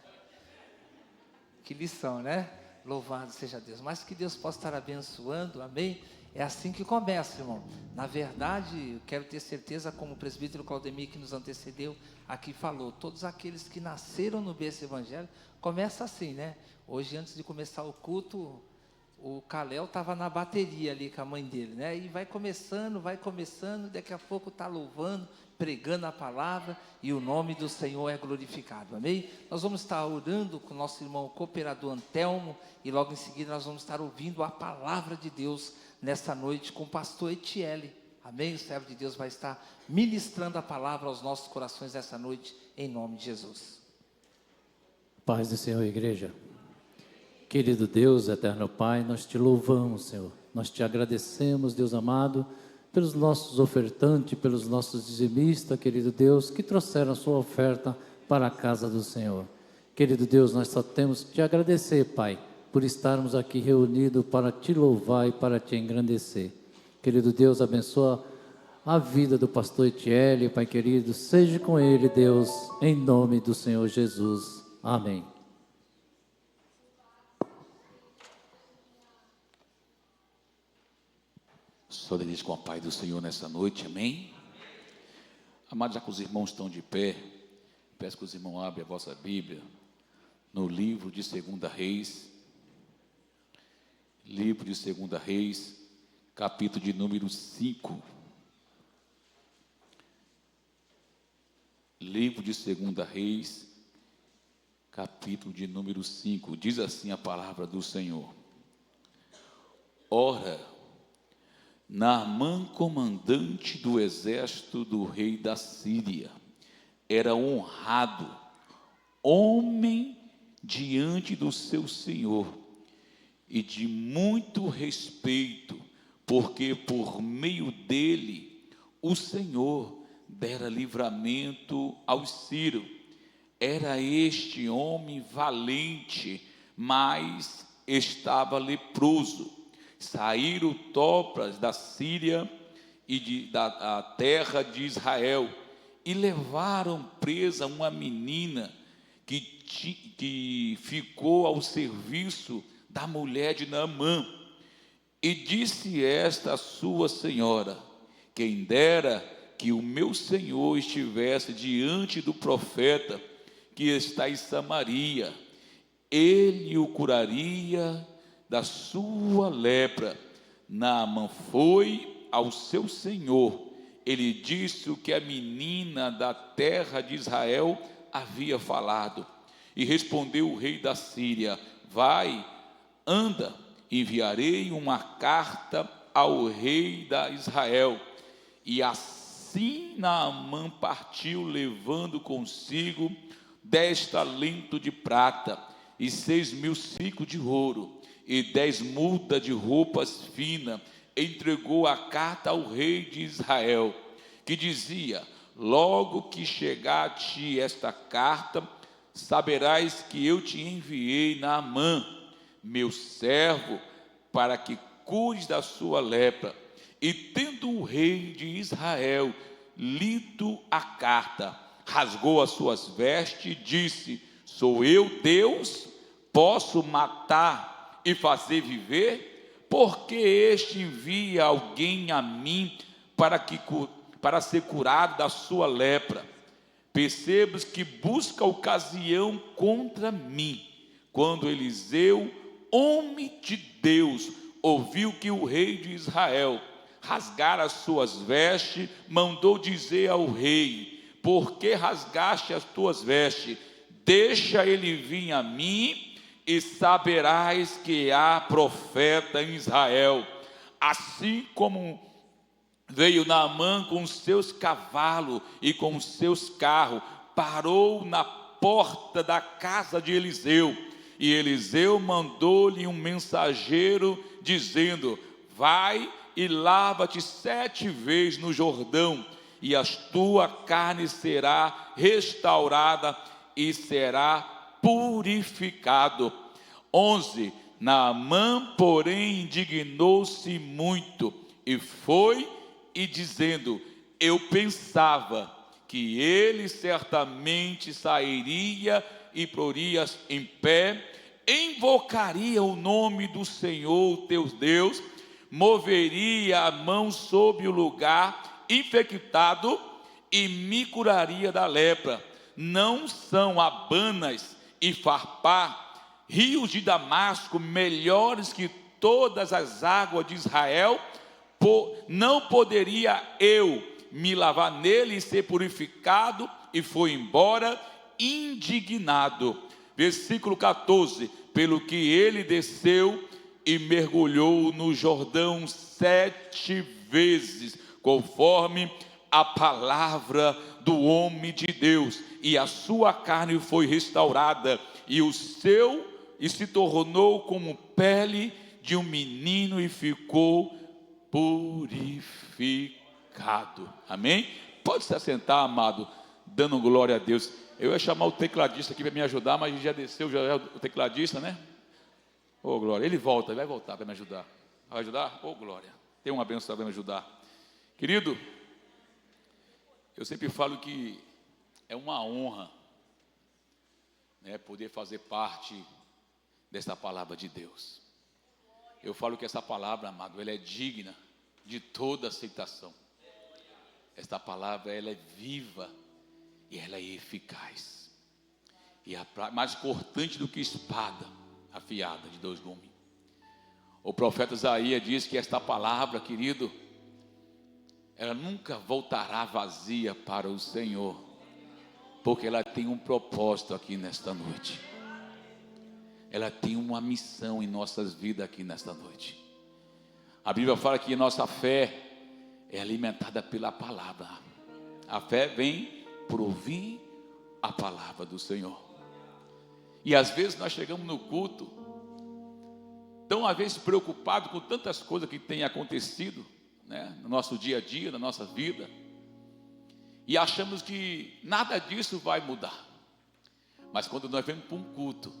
Que lição, né? Louvado seja Deus. Mas que Deus possa estar abençoando, amém? É assim que começa, irmão. Na verdade, eu quero ter certeza, como o presbítero Claudemir, que nos antecedeu, aqui falou, todos aqueles que nasceram no berço evangélico, começa assim, né? Hoje, antes de começar o culto, o Calel estava na bateria ali com a mãe dele, né? E vai começando, daqui a pouco está louvando, pregando a palavra, e o nome do Senhor é glorificado, amém? Nós vamos estar orando com o nosso irmão cooperador Antelmo, e logo em seguida nós vamos estar ouvindo a palavra de Deus nessa noite com o pastor Etiele, amém? O servo de Deus vai estar ministrando a palavra aos nossos corações essa noite, em nome de Jesus. Paz do Senhor, igreja. Querido Deus, eterno Pai, nós te louvamos, Senhor. Nós te agradecemos, Deus amado, pelos nossos ofertantes, pelos nossos dizimistas, querido Deus, que trouxeram a sua oferta para a casa do Senhor. Querido Deus, nós só temos que te agradecer, Pai, por estarmos aqui reunidos para te louvar e para te engrandecer. Querido Deus, abençoa a vida do pastor Etiele, Pai querido, seja com ele, Deus, em nome do Senhor Jesus. Amém. Só feliz com a paz do Senhor nessa noite, amém? Amados, já que os irmãos estão de pé, peço que os irmãos abrem a vossa Bíblia no livro de 2 Reis, livro de 2 Reis, capítulo de número 5. Livro de 2 Reis, capítulo de número 5, diz assim a palavra do Senhor. Ora, Naamã, comandante do exército do rei da Síria, era honrado, homem diante do seu senhor, e de muito respeito, porque por meio dele o Senhor dera livramento aos sírios. Era este homem valente, mas estava leproso. Saíram tropas da Síria e da terra de Israel e levaram presa uma menina que ficou ao serviço da mulher de Naamã. E disse esta a sua senhora: quem dera que o meu senhor estivesse diante do profeta que está em Samaria, ele o curaria da sua lepra. Naamã foi ao seu senhor. Ele disse o que a menina da terra de Israel havia falado. E respondeu o rei da Síria: vai, anda, enviarei uma carta ao rei da Israel. E assim Naamã partiu, levando consigo 10 talentos de prata e 6.000 ciclos de ouro e 10 mudas de roupas finas. Entregou a carta ao rei de Israel, que dizia: logo que chegar a ti esta carta, saberás que eu te enviei Naamã, meu servo, para que cures da sua lepra. E tendo o rei de Israel lido a carta, rasgou as suas vestes e disse: sou eu Deus? Posso matar e fazer viver? Porque este envia alguém a mim para ser curado da sua lepra. Percebes que busca ocasião contra mim. Quando Eliseu, homem de Deus, ouviu que o rei de Israel rasgara as suas vestes, mandou dizer ao rei: por que rasgaste as tuas vestes? Deixa ele vir a mim, e saberás que há profeta em Israel. Assim como veio Naamã com os seus cavalos e com os seus carros, parou na porta da casa de Eliseu, E Eliseu mandou-lhe um mensageiro, dizendo: vai e lava-te 7 vezes no Jordão, e a tua carne será restaurada e será purificado. 11. Naamã, porém, indignou-se muito, e foi e dizendo: eu pensava que ele certamente sairia e poria em pé, invocaria o nome do Senhor teu Deus, moveria a mão sobre o lugar infectado e me curaria da lepra. Não são Abanas e Farpá, rios de Damasco, melhores que todas as águas de Israel? Não poderia eu me lavar nele e ser purificado? E foi embora indignado. Versículo 14. Pelo que ele desceu e mergulhou no Jordão 7 vezes, conforme a palavra do homem de Deus, e a sua carne foi restaurada, e se tornou como pele de um menino, e ficou purificado. Amém? Pode se assentar, amado, dando glória a Deus. Eu ia chamar o tecladista aqui para me ajudar, mas já desceu, já é o tecladista, né? Ô, glória, ele volta, ele vai voltar para me ajudar. Vai ajudar? Ô, glória, tem uma bênção para me ajudar. Querido, eu sempre falo que é uma honra, né, poder fazer parte dessa palavra de Deus. Eu falo que essa palavra, amado, ela é digna de toda aceitação. Esta palavra, ela é viva e ela é eficaz. E é mais cortante do que espada afiada de 2 gumes. O profeta Isaías diz que esta palavra, querido, ela nunca voltará vazia para o Senhor, porque ela tem um propósito aqui nesta noite. Ela tem uma missão em nossas vidas aqui nesta noite. A Bíblia fala que nossa fé é alimentada pela palavra. A fé vem por ouvir a palavra do Senhor. E às vezes nós chegamos no culto tão às vezes preocupados com tantas coisas que têm acontecido, né, no nosso dia a dia, na nossa vida, e achamos que nada disso vai mudar. Mas quando nós vamos para um culto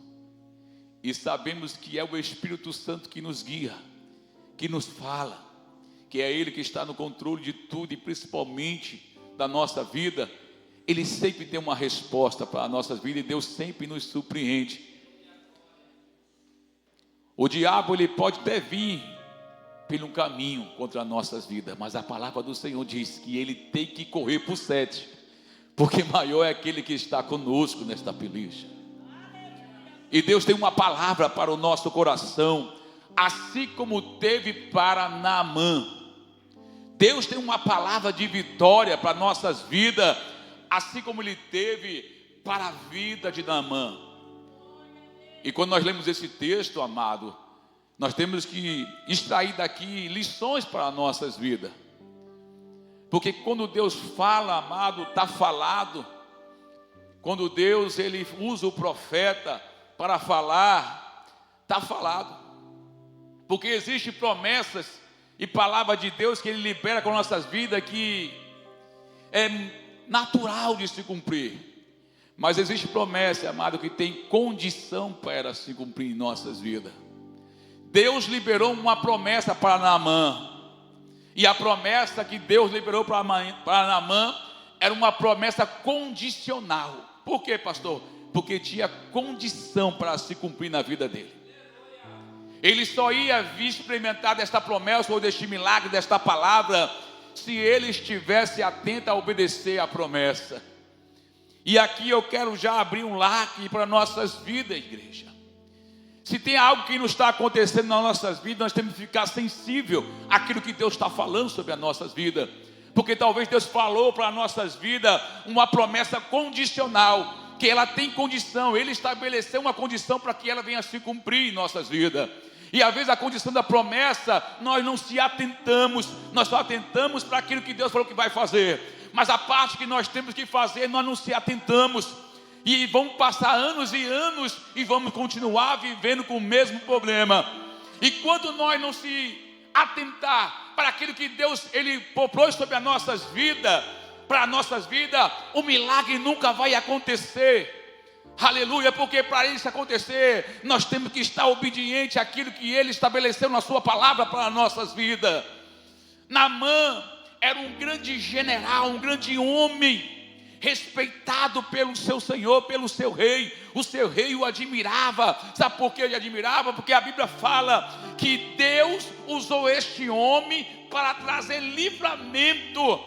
e sabemos que é o Espírito Santo que nos guia, que nos fala, que é Ele que está no controle de tudo e principalmente da nossa vida, Ele sempre tem uma resposta para a nossa vida e Deus sempre nos surpreende. O diabo, ele pode até vir pelo caminho contra as nossas vidas, mas a palavra do Senhor diz que ele tem que correr por 7, porque maior é aquele que está conosco nesta peleja. E Deus tem uma palavra para o nosso coração, assim como teve para Naamã. Deus tem uma palavra de vitória para nossas vidas, assim como ele teve para a vida de Naamã. E quando nós lemos esse texto, amado, nós temos que extrair daqui lições para as nossas vidas. Porque quando Deus fala, amado, está falado. Quando Deus, ele usa o profeta para falar, está falado. Porque existem promessas e palavra de Deus que ele libera com nossas vidas, que é natural de se cumprir. Mas existe promessa, amado, que tem condição para se cumprir em nossas vidas. Deus liberou uma promessa para Naamã. E a promessa que Deus liberou para Naamã era uma promessa condicional. Por quê, pastor? Porque tinha condição para se cumprir na vida dele. Ele só ia experimentar desta promessa ou deste milagre, desta palavra, se ele estivesse atento a obedecer à promessa. E aqui eu quero já abrir um leque para nossas vidas, igreja. Se tem algo que não está acontecendo nas nossas vidas, nós temos que ficar sensível àquilo que Deus está falando sobre as nossas vidas. Porque talvez Deus falou para as nossas vidas uma promessa condicional, que ela tem condição, Ele estabeleceu uma condição para que ela venha a se cumprir em nossas vidas. E às vezes a condição da promessa, nós não se atentamos, nós só atentamos para aquilo que Deus falou que vai fazer. Mas a parte que nós temos que fazer, nós não se atentamos. E vamos passar anos e anos e vamos continuar vivendo com o mesmo problema. E quando nós não se atentar para aquilo que Deus ele propôs sobre as nossas vidas, para nossas vidas, o milagre nunca vai acontecer. Aleluia, porque para isso acontecer, nós temos que estar obediente àquilo que Ele estabeleceu na sua palavra para as nossas vidas. Naamã era um grande general, um grande homem, respeitado pelo seu senhor, pelo seu rei. O seu rei o admirava. Sabe por que ele admirava? Porque a Bíblia fala que Deus usou este homem para trazer livramento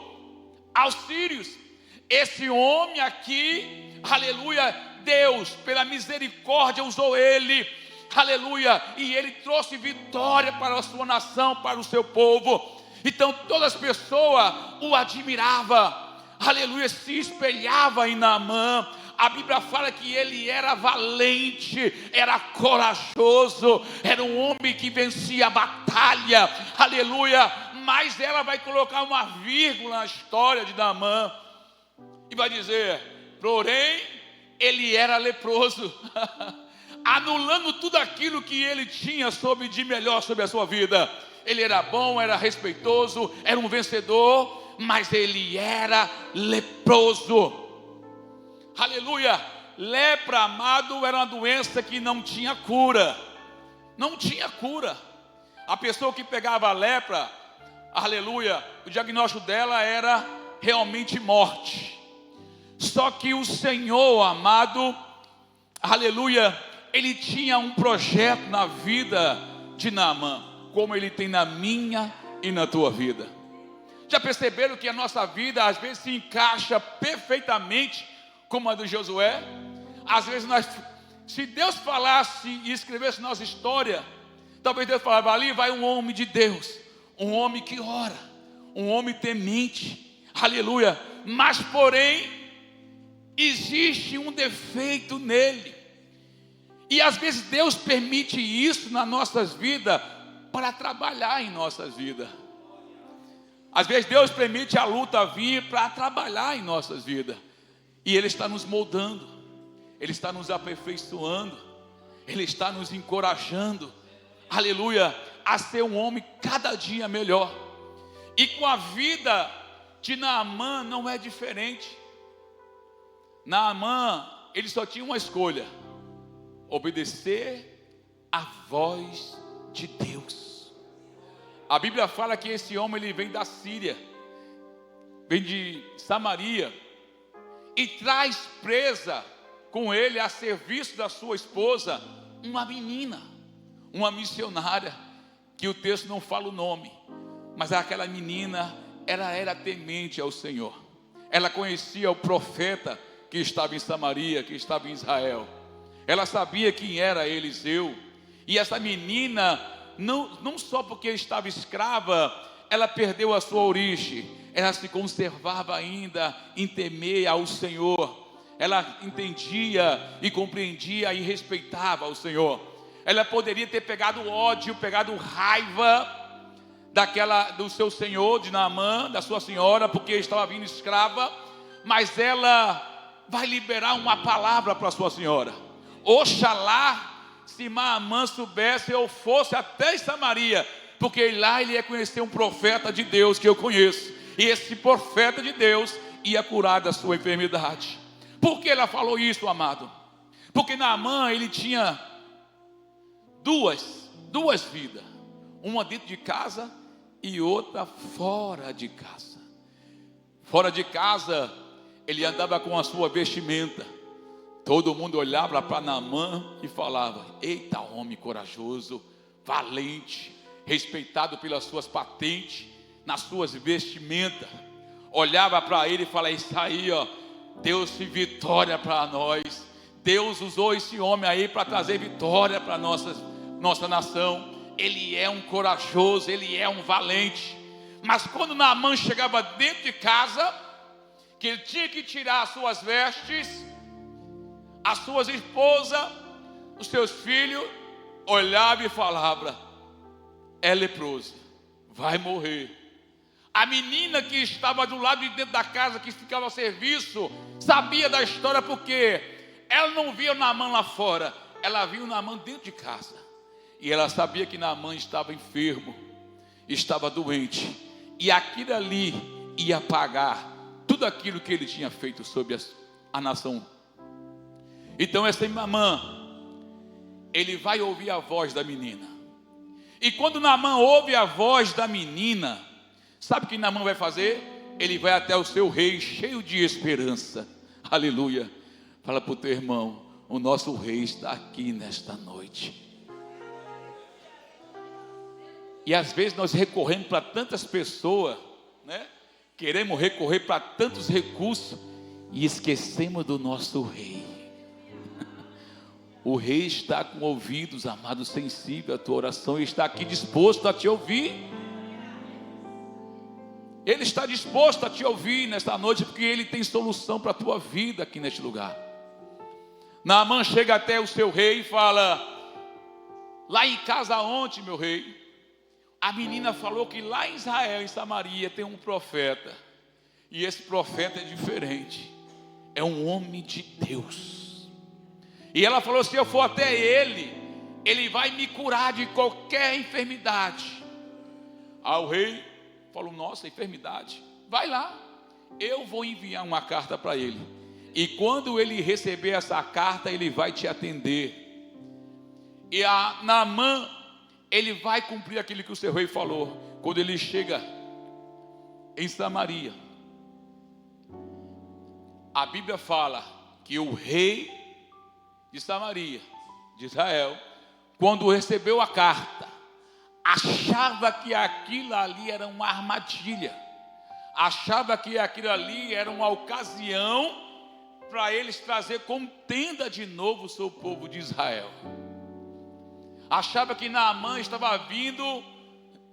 aos sírios. Esse homem aqui, aleluia, Deus, pela misericórdia, usou ele, aleluia, e ele trouxe vitória para a sua nação, para o seu povo. Então todas as pessoas o admiravam, aleluia, se espelhava em Naamã. A Bíblia fala que ele era valente, era corajoso, era um homem que vencia a batalha, aleluia. Mas ela vai colocar uma vírgula na história de Naamã e vai dizer: porém, ele era leproso, anulando tudo aquilo que ele tinha de melhor sobre a sua vida. Ele era bom, era respeitoso, era um vencedor, mas ele era leproso. Aleluia. Lepra, amado, era uma doença que não tinha cura. Não tinha cura. A pessoa que pegava a lepra, aleluia, o diagnóstico dela era realmente morte. Só que o Senhor, amado, aleluia, Ele tinha um projeto na vida de Naamã, como Ele tem na minha e na tua vida. Já perceberam que a nossa vida às vezes se encaixa perfeitamente como a de Josué? Às vezes se Deus falasse e escrevesse nossa história, talvez Deus falasse: ali vai um homem de Deus, um homem que ora, um homem temente, aleluia. Mas porém, existe um defeito nele. E às vezes Deus permite isso nas nossas vidas para trabalhar em nossas vidas. Às vezes Deus permite a luta vir para trabalhar em nossas vidas. E Ele está nos moldando, Ele está nos aperfeiçoando, Ele está nos encorajando, aleluia, a ser um homem cada dia melhor. E com a vida de Naamã não é diferente. Naamã, ele só tinha uma escolha: obedecer à voz de Deus. A Bíblia fala que esse homem ele vem da Síria, vem de Samaria, e traz presa com ele a serviço da sua esposa uma menina, uma missionária, que o texto não fala o nome, mas aquela menina era temente ao Senhor. Ela conhecia o profeta que estava em Samaria, que estava em Israel. Ela sabia quem era Eliseu. E essa menina, não só porque estava escrava, ela perdeu a sua origem. Ela se conservava ainda em temer ao Senhor. Ela entendia e compreendia e respeitava ao Senhor. Ela poderia ter pegado ódio, pegado raiva do seu senhor, de Naamã, da sua senhora, porque estava vindo escrava. Mas ela vai liberar uma palavra para a sua senhora. Oxalá se Naamã soubesse, eu fosse até Samaria, porque lá ele ia conhecer um profeta de Deus que eu conheço, e esse profeta de Deus ia curar da sua enfermidade. Por que ela falou isso, amado? Porque Naamã ele tinha duas vidas, uma dentro de casa e outra fora de casa. Fora de casa ele andava com a sua vestimenta. Todo mundo olhava para Naamã e falava: eita, homem corajoso, valente, respeitado pelas suas patentes, nas suas vestimentas. Olhava para ele e falava: isso aí, ó, Deus fez vitória para nós. Deus usou esse homem aí para trazer vitória para nossa nação. Ele é um corajoso, ele é um valente. Mas quando Naamã chegava dentro de casa, que ele tinha que tirar as suas vestes, as suas esposas, os seus filhos, olhava e falava: é leproso, vai morrer. A menina que estava do lado de dentro da casa, que ficava a serviço, sabia da história, porque ela não via Naamã lá fora, ela via o Naamã dentro de casa. E ela sabia que Naamã estava enfermo, estava doente, e aquilo ali ia pagar tudo aquilo que ele tinha feito sobre a nação. Então essa Naamã, ele vai ouvir a voz da menina. E quando Naamã ouve a voz da menina, sabe o que Naamã vai fazer? Ele vai até o seu rei cheio de esperança. Aleluia. Fala para o teu irmão: o nosso rei está aqui nesta noite. E às vezes nós recorremos para tantas pessoas, né? Queremos recorrer para tantos recursos e esquecemos do nosso rei. O rei está com ouvidos, amado, sensível à tua oração, e está aqui disposto a te ouvir. Ele está disposto a te ouvir nesta noite, porque ele tem solução para a tua vida aqui neste lugar. Naamã chega até o seu rei e fala: lá em casa ontem, meu rei, a menina falou que lá em Israel, em Samaria, tem um profeta. E esse profeta é diferente. É um homem de Deus. E ela falou: se eu for até ele, ele vai me curar de qualquer enfermidade. Aí o rei falou: nossa, enfermidade? Vai lá, eu vou enviar uma carta para ele. E quando ele receber essa carta, ele vai te atender. E a Naamã, ele vai cumprir aquilo que o seu rei falou. Quando ele chega em Samaria, a Bíblia fala que o rei de Samaria, de Israel, quando recebeu a carta, achava que aquilo ali era uma armadilha, achava que aquilo ali era uma ocasião para eles trazer contenda de novo o seu povo de Israel. Achava que Naamã estava vindo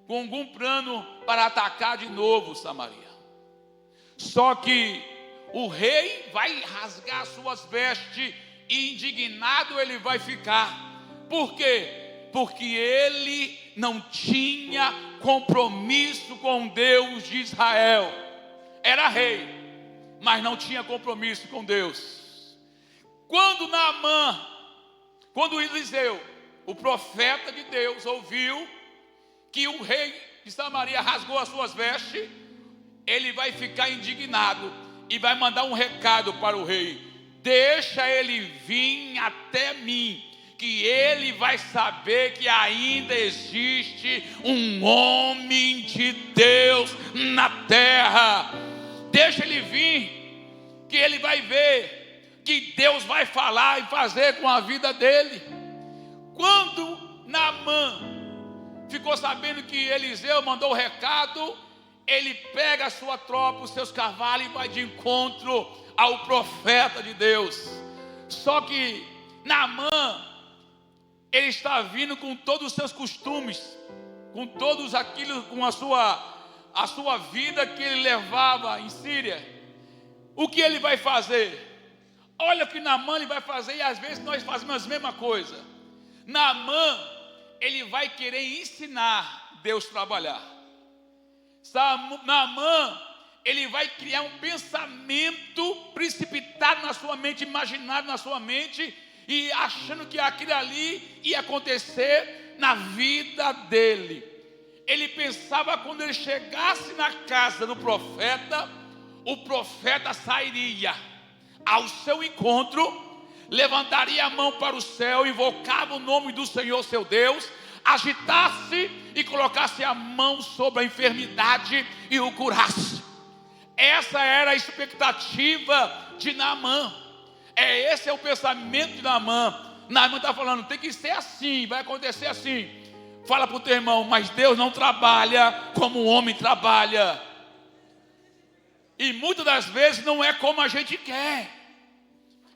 com algum plano para atacar de novo Samaria. Só que o rei vai rasgar suas vestes e indignado ele vai ficar. Por quê? Porque ele não tinha compromisso com Deus de Israel. Era rei, mas não tinha compromisso com Deus. Quando Eliseu, o profeta de Deus, ouviu que o rei de Samaria rasgou as suas vestes, ele vai ficar indignado e vai mandar um recado para o rei: deixa ele vir até mim, que ele vai saber que ainda existe um homem de Deus na terra. Deixa ele vir, que ele vai ver que Deus vai falar e fazer com a vida dele. Quando Naamã ficou sabendo que Eliseu mandou o recado, ele pega a sua tropa, os seus cavalos, e vai de encontro ao profeta de Deus. Só que Naamã, ele está vindo com todos os seus costumes, com todos aquilo, com a sua vida que ele levava em Síria. O que ele vai fazer? Olha o que Naamã ele vai fazer, e às vezes nós fazemos a mesma coisa. Naamã, ele vai querer ensinar Deus a trabalhar. Naamã, ele vai criar um pensamento precipitado na sua mente, imaginado na sua mente, e achando que aquilo ali ia acontecer na vida dele. Ele pensava quando ele chegasse na casa do profeta, o profeta sairia ao seu encontro, levantaria a mão para o céu, invocava o nome do Senhor seu Deus, agitasse e colocasse a mão sobre a enfermidade e o curasse. Essa era a expectativa de Naamã. Esse é o pensamento de Naamã. Naamã está falando: tem que ser assim, vai acontecer assim. Fala para o teu irmão: mas Deus não trabalha como o homem trabalha. E muitas das vezes não é como a gente quer,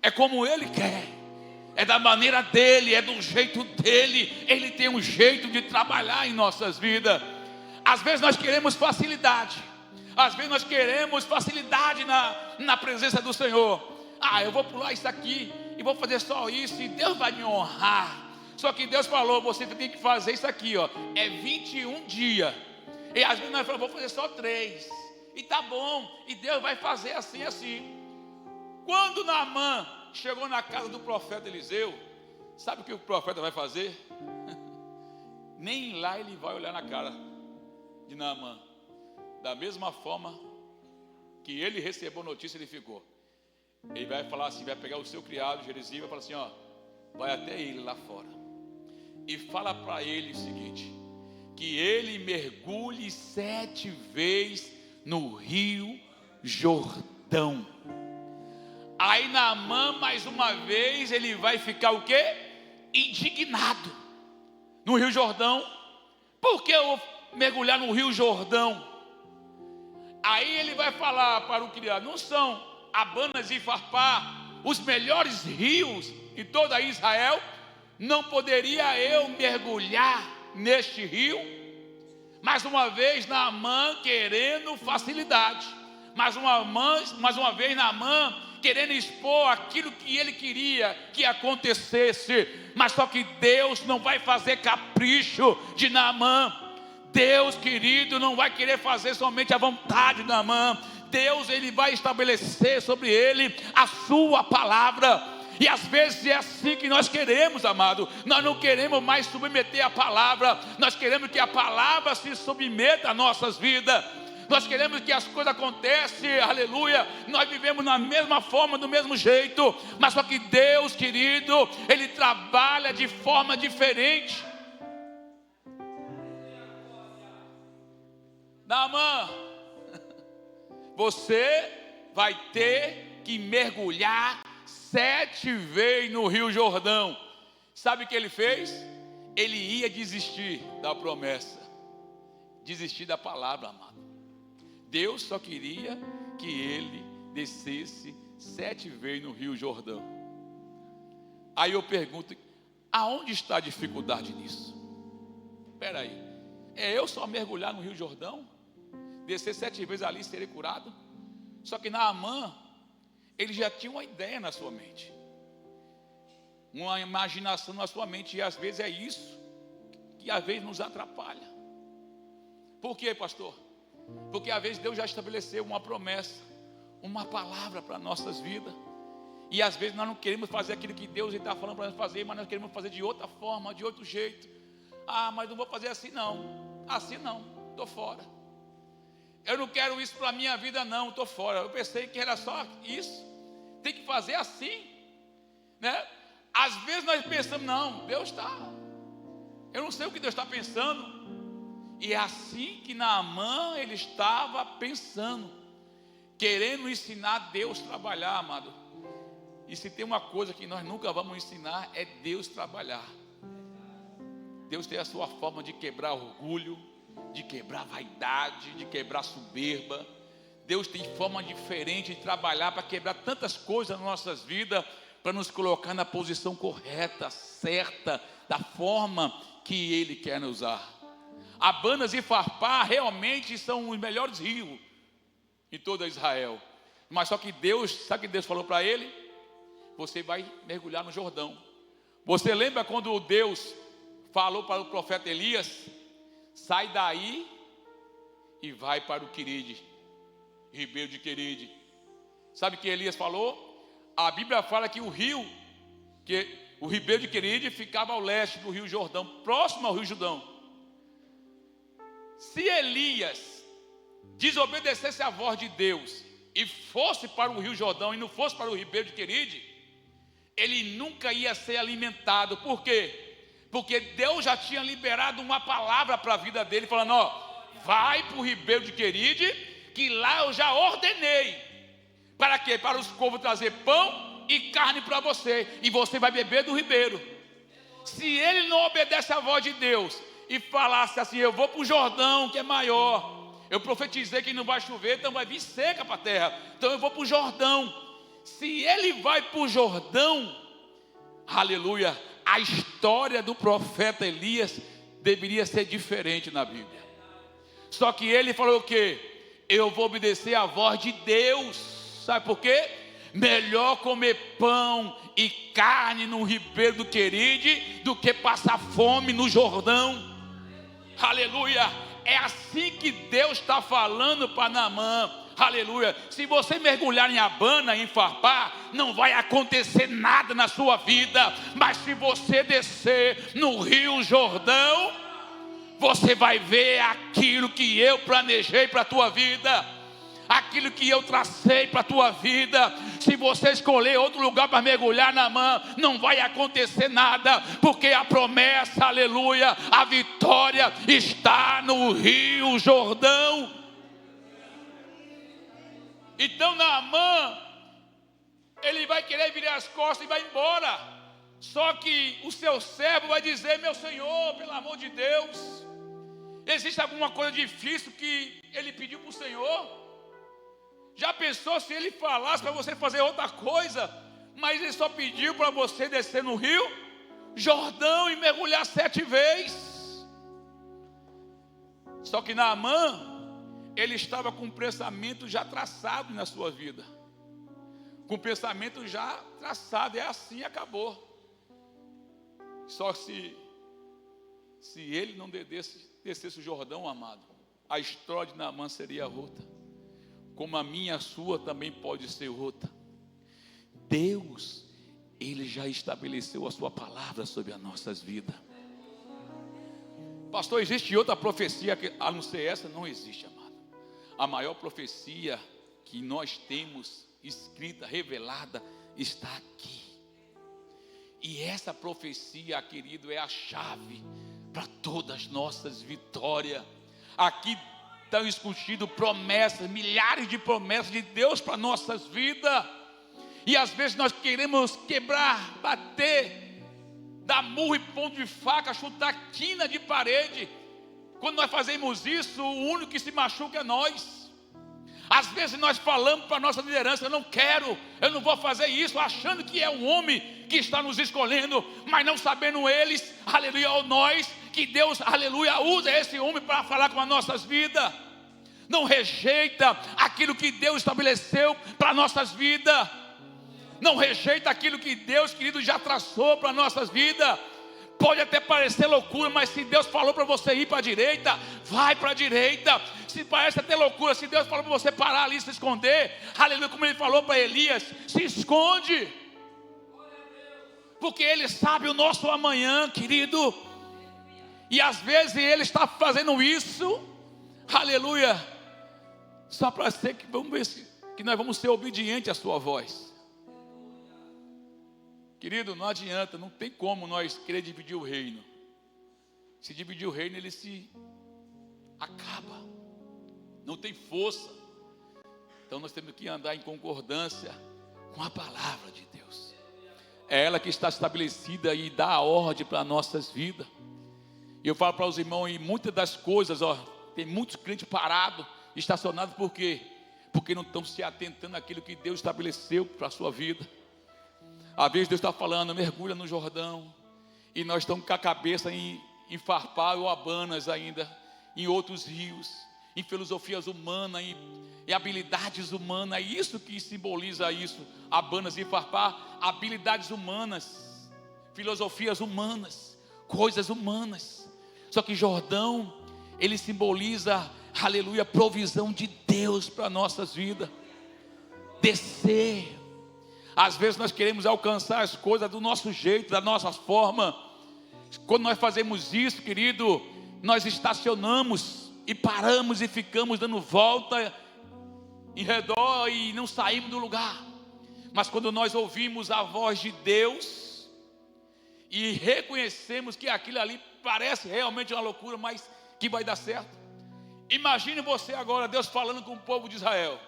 é como Ele quer, é da maneira dEle, é do jeito dEle. Ele tem um jeito de trabalhar em nossas vidas. Às vezes nós queremos facilidade, às vezes nós queremos facilidade na presença do Senhor. Eu vou pular isso aqui e vou fazer só isso e Deus vai me honrar. Só que Deus falou: você tem que fazer isso aqui, ó, é 21 dias. E às vezes nós falamos: vou fazer só 3. E tá bom, e Deus vai fazer assim, assim. Quando Naamã chegou na casa do profeta Eliseu. Sabe o que o profeta vai fazer? Nem lá ele vai olhar na cara de Naamã. Da mesma forma que ele recebeu a notícia, ele ficou. Ele vai falar assim, vai pegar o seu criado, Gerizim, e vai falar assim, ó, vai até ele lá fora. E fala para ele o seguinte, que ele mergulhe 7 vezes no rio Jordão. Aí Naamã, mais uma vez, ele vai ficar o quê? Indignado. No rio Jordão. Por que eu vou mergulhar no rio Jordão? Aí ele vai falar para o criado, não são Abanas e Farpá os melhores rios em toda Israel? Não poderia eu mergulhar neste rio? Mais uma vez Naamã querendo facilidade. Mais uma vez Naamã querendo expor aquilo que ele queria que acontecesse. Mas só que Deus não vai fazer capricho de Naamã. Deus, querido, não vai querer fazer somente a vontade de Naamã. Deus, ele vai estabelecer sobre ele a sua palavra. E às vezes é assim que nós queremos, amado. Nós não queremos mais submeter a palavra. Nós queremos que a palavra se submeta às nossas vidas. Nós queremos que as coisas aconteçam, aleluia. Nós vivemos na mesma forma, do mesmo jeito. Mas só que Deus, querido, ele trabalha de forma diferente. Naamã, você vai ter que mergulhar 7 vezes no rio Jordão. Sabe o que ele fez? Ele ia desistir da promessa, desistir da palavra, amado. Deus só queria que ele descesse 7 vezes no rio Jordão. Aí eu pergunto, aonde está a dificuldade nisso? Espera aí, é eu só mergulhar no rio Jordão? Descer 7 vezes ali e serei curado? Só que Naamã, ele já tinha uma ideia na sua mente, uma imaginação na sua mente, e às vezes é isso que às vezes nos atrapalha. Por quê, pastor? Porque às vezes Deus já estabeleceu uma promessa, uma palavra para nossas vidas, e às vezes nós não queremos fazer aquilo que Deus está falando para nós fazer, mas nós queremos fazer de outra forma, de outro jeito. Ah, mas não vou fazer assim não, estou fora. Eu não quero isso para a minha vida não, estou fora. Eu pensei que era só isso, tem que fazer assim, né? Às vezes nós pensamos, não, Deus está, eu não sei o que Deus está pensando. E é assim que Naamã, ele estava pensando, querendo ensinar Deus a trabalhar, amado. E se tem uma coisa que nós nunca vamos ensinar, é Deus trabalhar. Deus tem a sua forma de quebrar orgulho, de quebrar vaidade, de quebrar soberba. Deus tem forma diferente de trabalhar para quebrar tantas coisas nas nossas vidas, para nos colocar na posição correta, certa, da forma que Ele quer nos usar. Abanas e Farpá realmente são os melhores rios em toda Israel. Mas só que Deus, sabe o que Deus falou para ele? Você vai mergulhar no Jordão. Você lembra quando Deus falou para o profeta Elias? Sai daí e vai para o Queride, Ribeiro de Queride. Sabe o que Elias falou? A Bíblia fala que o Ribeiro de Queride ficava ao leste do rio Jordão, próximo ao rio Jordão. Se Elias desobedecesse a voz de Deus e fosse para o rio Jordão e não fosse para o Ribeiro de Queride, ele nunca ia ser alimentado. Por quê? Porque Deus já tinha liberado uma palavra para a vida dele, falando, ó, vai para o Ribeiro de Queride, que lá eu já ordenei. Para quê? Para os povos trazer pão e carne para você, e você vai beber do ribeiro. Se ele não obedece à voz de Deus e falasse assim, eu vou para o Jordão, que é maior, eu profetizei que não vai chover, então vai vir seca para a terra, então eu vou para o Jordão. Se ele vai para o Jordão, aleluia, a história do profeta Elias deveria ser diferente na Bíblia. Só que ele falou o quê? Eu vou obedecer à voz de Deus. Sabe por quê? Melhor comer pão e carne no Ribeiro do Queride do que passar fome no Jordão. Aleluia. É assim que Deus está falando para Naamã. aleluia, se você mergulhar em Abana, em Farpar, não vai acontecer nada na sua vida. Mas se você descer no Rio Jordão, você vai ver aquilo que eu planejei para a tua vida, aquilo que eu tracei para a tua vida. Se você escolher outro lugar para mergulhar na mão, não vai acontecer nada, porque a promessa, aleluia, a vitória está no Rio Jordão. Então Naamã, ele vai querer virar as costas e vai embora. Só que o seu servo vai dizer: meu senhor, pelo amor de Deus, existe alguma coisa difícil que ele pediu para o Senhor? Já pensou se ele falasse para você fazer outra coisa, mas ele só pediu para você descer no Rio Jordão e mergulhar 7 vezes? Só que Naamã, ele estava com um pensamento já traçado na sua vida, com um pensamento já traçado, é assim, acabou. Só se ele não descesse o Jordão, amado, a história de Naamã seria outra, como a minha e a sua também pode ser outra. Deus, Ele já estabeleceu a sua palavra sobre as nossas vidas. Pastor, existe outra profecia a não ser essa? Não existe, amado. A maior profecia que nós temos escrita, revelada, está aqui. E essa profecia, querido, é a chave para todas as nossas vitórias. Aqui estão escondidas promessas, milhares de promessas de Deus para nossas vidas. E às vezes nós queremos quebrar, bater, dar murro e ponto de faca, chutar quina de parede. Quando nós fazemos isso, o único que se machuca é nós. Às vezes nós falamos para a nossa liderança: eu não quero, eu não vou fazer isso, achando que é um homem que está nos escolhendo, mas não sabendo eles, aleluia, ou nós, que Deus, aleluia, usa esse homem para falar com as nossas vidas. Não rejeita aquilo que Deus estabeleceu para nossas vidas. Não rejeita aquilo que Deus, querido, já traçou para nossas vidas. Pode até parecer loucura, mas se Deus falou para você ir para a direita, vai para a direita. Se parece até loucura, se Deus falou para você parar ali, se esconder, aleluia, como Ele falou para Elias, se esconde, porque Ele sabe o nosso amanhã, querido. E às vezes Ele está fazendo isso, aleluia, só para ser que, vamos ver que nós vamos ser obedientes à sua voz. Querido, não adianta, não tem como nós querer dividir o reino. Se dividir o reino, ele se acaba, não tem força. Então nós temos que andar em concordância com a palavra de Deus. É ela que está estabelecida e dá a ordem para nossas vidas. E eu falo para os irmãos, e muitas das coisas, tem muitos crentes parados, estacionados, por quê? Porque não estão se atentando àquilo que Deus estabeleceu para a sua vida. Às vezes Deus está falando: mergulha no Jordão, e nós estamos com a cabeça em Farpar ou Abanas ainda, em outros rios, em filosofias humanas, em habilidades humanas. É isso que simboliza isso, Abanas e Farpar, habilidades humanas, filosofias humanas, coisas humanas. Só que Jordão, ele simboliza, aleluia, provisão de Deus para nossas vidas. Descer. Às vezes nós queremos alcançar as coisas do nosso jeito, da nossa forma. Quando nós fazemos isso, querido, nós estacionamos e paramos e ficamos dando volta em redor e não saímos do lugar. Mas quando nós ouvimos a voz de Deus e reconhecemos que aquilo ali parece realmente uma loucura, mas que vai dar certo. Imagine você agora, Deus falando com o povo de Israel: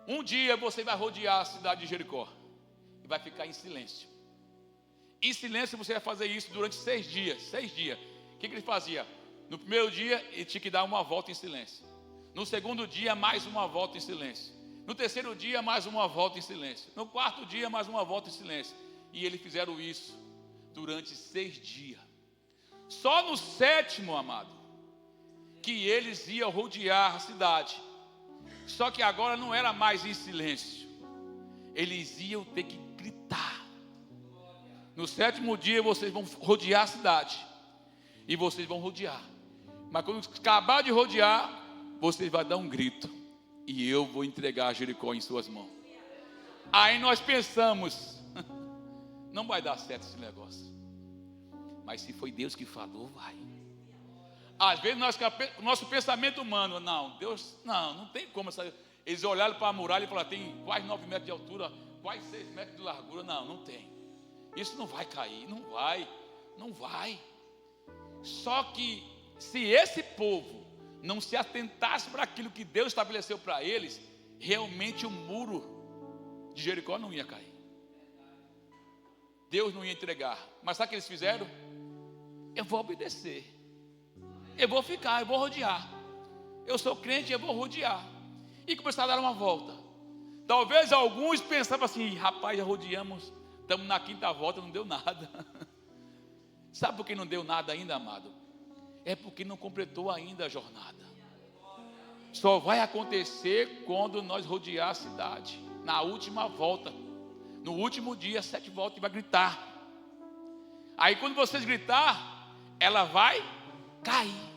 um dia você vai rodear a cidade de Jericó e vai ficar em silêncio. Em silêncio você vai fazer isso durante 6 dias. 6 dias. O que ele fazia? No primeiro dia ele tinha que dar uma volta em silêncio. No segundo dia mais uma volta em silêncio. No terceiro dia mais uma volta em silêncio. No quarto dia mais uma volta em silêncio. E eles fizeram isso durante 6 dias. Só no 7º, amado, que eles iam rodear a cidade. Só que agora não era mais em silêncio. Eles iam ter que gritar. No 7º dia vocês vão rodear a cidade. E vocês vão rodear. Mas quando acabar de rodear, vocês vão dar um grito. e eu vou entregar Jericó em suas mãos. Aí nós pensamos, não vai dar certo esse negócio. Mas se foi Deus que falou, vai. Às vezes nosso pensamento humano, não, Deus, não tem como. Eles olharam para a muralha e falaram, tem quase 9 metros de altura, quase 6 metros de largura. Não tem. Isso não vai cair, não vai. Só que se esse povo não se atentasse para aquilo que Deus estabeleceu para eles, realmente o muro de Jericó não ia cair. Deus não ia entregar. Mas sabe o que eles fizeram? Eu vou obedecer. Eu vou ficar, eu vou rodear. Eu sou crente, eu vou rodear. E começaram a dar uma volta. Talvez alguns pensavam assim, rapaz, já rodeamos, estamos na 5ª volta, não deu nada. Sabe por que não deu nada ainda, amado? É porque não completou ainda a jornada. Só vai acontecer quando nós rodear a cidade, na última volta. No último dia, 7 voltas, e vai gritar. Aí quando vocês gritar, ela vai cair.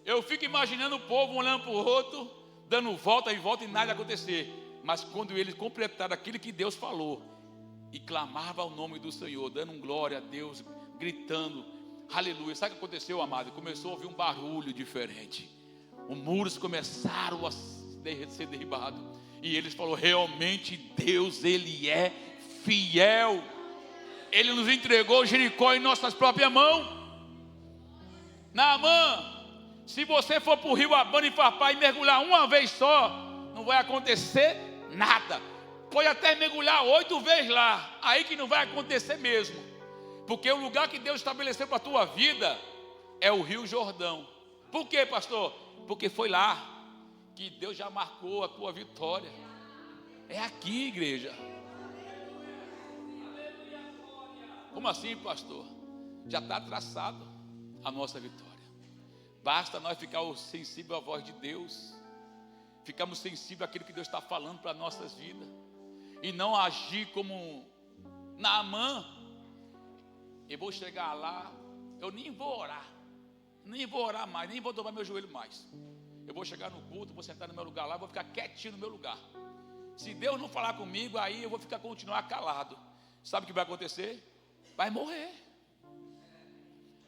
Eu fico imaginando o povo olhando para o outro, dando volta e volta e nada acontecer. Mas quando eles completaram aquilo que Deus falou, e clamava o nome do Senhor, dando glória a Deus, gritando, aleluia. Sabe o que aconteceu, amado? Começou a ouvir um barulho diferente. Os muros começaram a ser derribados. E eles falaram, realmente Deus, Ele é fiel. Ele nos entregou Jericó em nossas próprias mãos. Naamã, se você for para o rio Abana e Farpar e mergulhar uma vez só, não vai acontecer nada. Pode até mergulhar 8 vezes lá, aí que não vai acontecer mesmo. Porque o lugar que Deus estabeleceu para a tua vida é o Rio Jordão. Por quê, pastor? Porque foi lá que Deus já marcou a tua vitória. É aqui, igreja. Como assim, pastor? Já está traçado a nossa vitória. Basta nós ficarmos sensíveis à voz de Deus. Ficamos sensíveis àquilo que Deus está falando para as nossas vidas. E não agir como Naamã. Eu vou chegar lá, eu nem vou orar. Nem vou orar mais, nem vou dobrar meu joelho mais. Eu vou chegar no culto, vou sentar no meu lugar lá, vou ficar quietinho no meu lugar. Se Deus não falar comigo, aí eu vou continuar calado. Sabe o que vai acontecer? Vai morrer.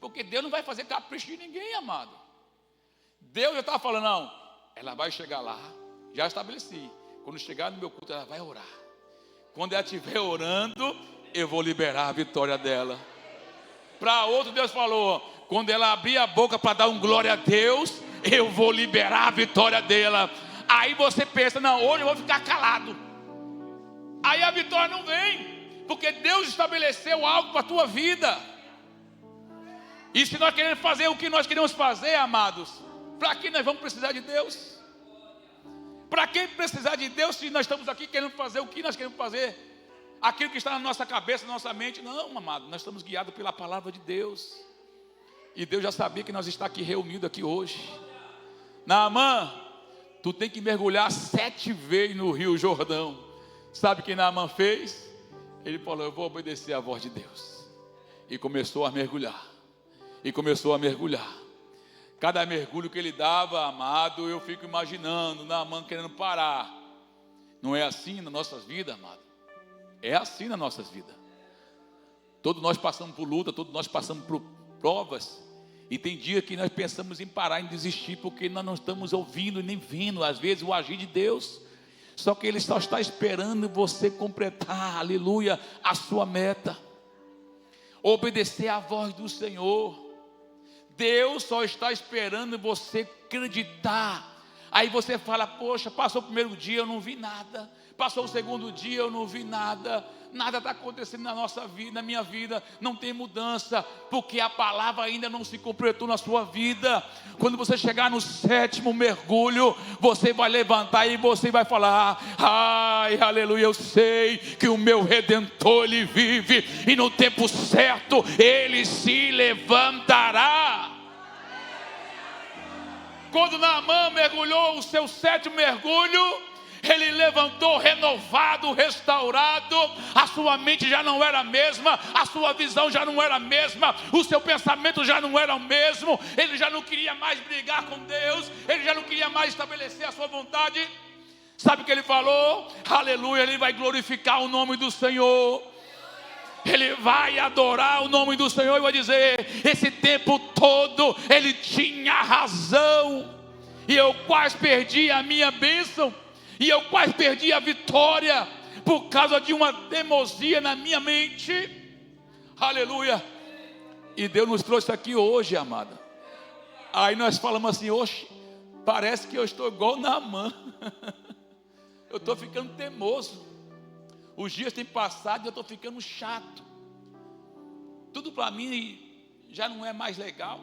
Porque Deus não vai fazer capricho de ninguém, amado. Deus já estava falando, não, ela vai chegar lá, já estabeleci. Quando chegar no meu culto, ela vai orar. Quando ela estiver orando, eu vou liberar a vitória dela. Para outro, Deus falou, quando ela abrir a boca para dar um glória a Deus, eu vou liberar a vitória dela. Aí você pensa, não, hoje eu vou ficar calado. Aí a vitória não vem, porque Deus estabeleceu algo para a tua vida. E se nós queremos fazer o que nós queremos fazer, amados, para que nós vamos precisar de Deus? Para que precisar de Deus se nós estamos aqui querendo fazer o que nós queremos fazer? Aquilo que está na nossa cabeça, na nossa mente. Não, amado, nós estamos guiados pela palavra de Deus. E Deus já sabia que nós estamos aqui reunidos aqui hoje. Naamã, tu tem que mergulhar 7 vezes no Rio Jordão. Sabe o que Naamã fez? Ele falou, eu vou obedecer à voz de Deus. E começou a mergulhar. E começou a mergulhar. Cada mergulho que ele dava, amado, eu fico imaginando Naamã querendo parar. Não é assim nas nossas vidas, amado? É assim nas nossas vidas. Todos nós passamos por luta, todos nós passamos por provas. E tem dia que nós pensamos em parar, em desistir, porque nós não estamos ouvindo nem vendo, às vezes, o agir de Deus. Só que Ele só está esperando você completar, aleluia, a sua meta. Obedecer à voz do Senhor. Deus só está esperando você acreditar. Aí você fala, poxa, passou o primeiro dia, eu não vi nada. Passou o segundo dia, eu não vi nada. Nada está acontecendo na nossa vida, na minha vida. Não tem mudança, porque a palavra ainda não se completou na sua vida. Quando você chegar no 7º mergulho, você vai levantar e você vai falar, ai, aleluia, eu sei que o meu Redentor, Ele vive. E no tempo certo, Ele se levantará. Quando Naamã mergulhou o seu 7º mergulho, ele levantou renovado, restaurado. A sua mente já não era a mesma, a sua visão já não era a mesma, o seu pensamento já não era o mesmo. Ele já não queria mais brigar com Deus, ele já não queria mais estabelecer a sua vontade. Sabe o que ele falou? Aleluia, ele vai glorificar o nome do Senhor. Ele vai adorar o nome do Senhor e vai dizer: esse tempo todo ele tinha razão, e eu quase perdi a minha bênção, e eu quase perdi a vitória, por causa de uma teimosia na minha mente. Aleluia. E Deus nos trouxe aqui hoje, amada. Aí nós falamos assim: oxe, parece que eu estou igual Naamã. Eu estou ficando teimoso. Os dias têm passado e eu estou ficando chato. Tudo para mim já não é mais legal.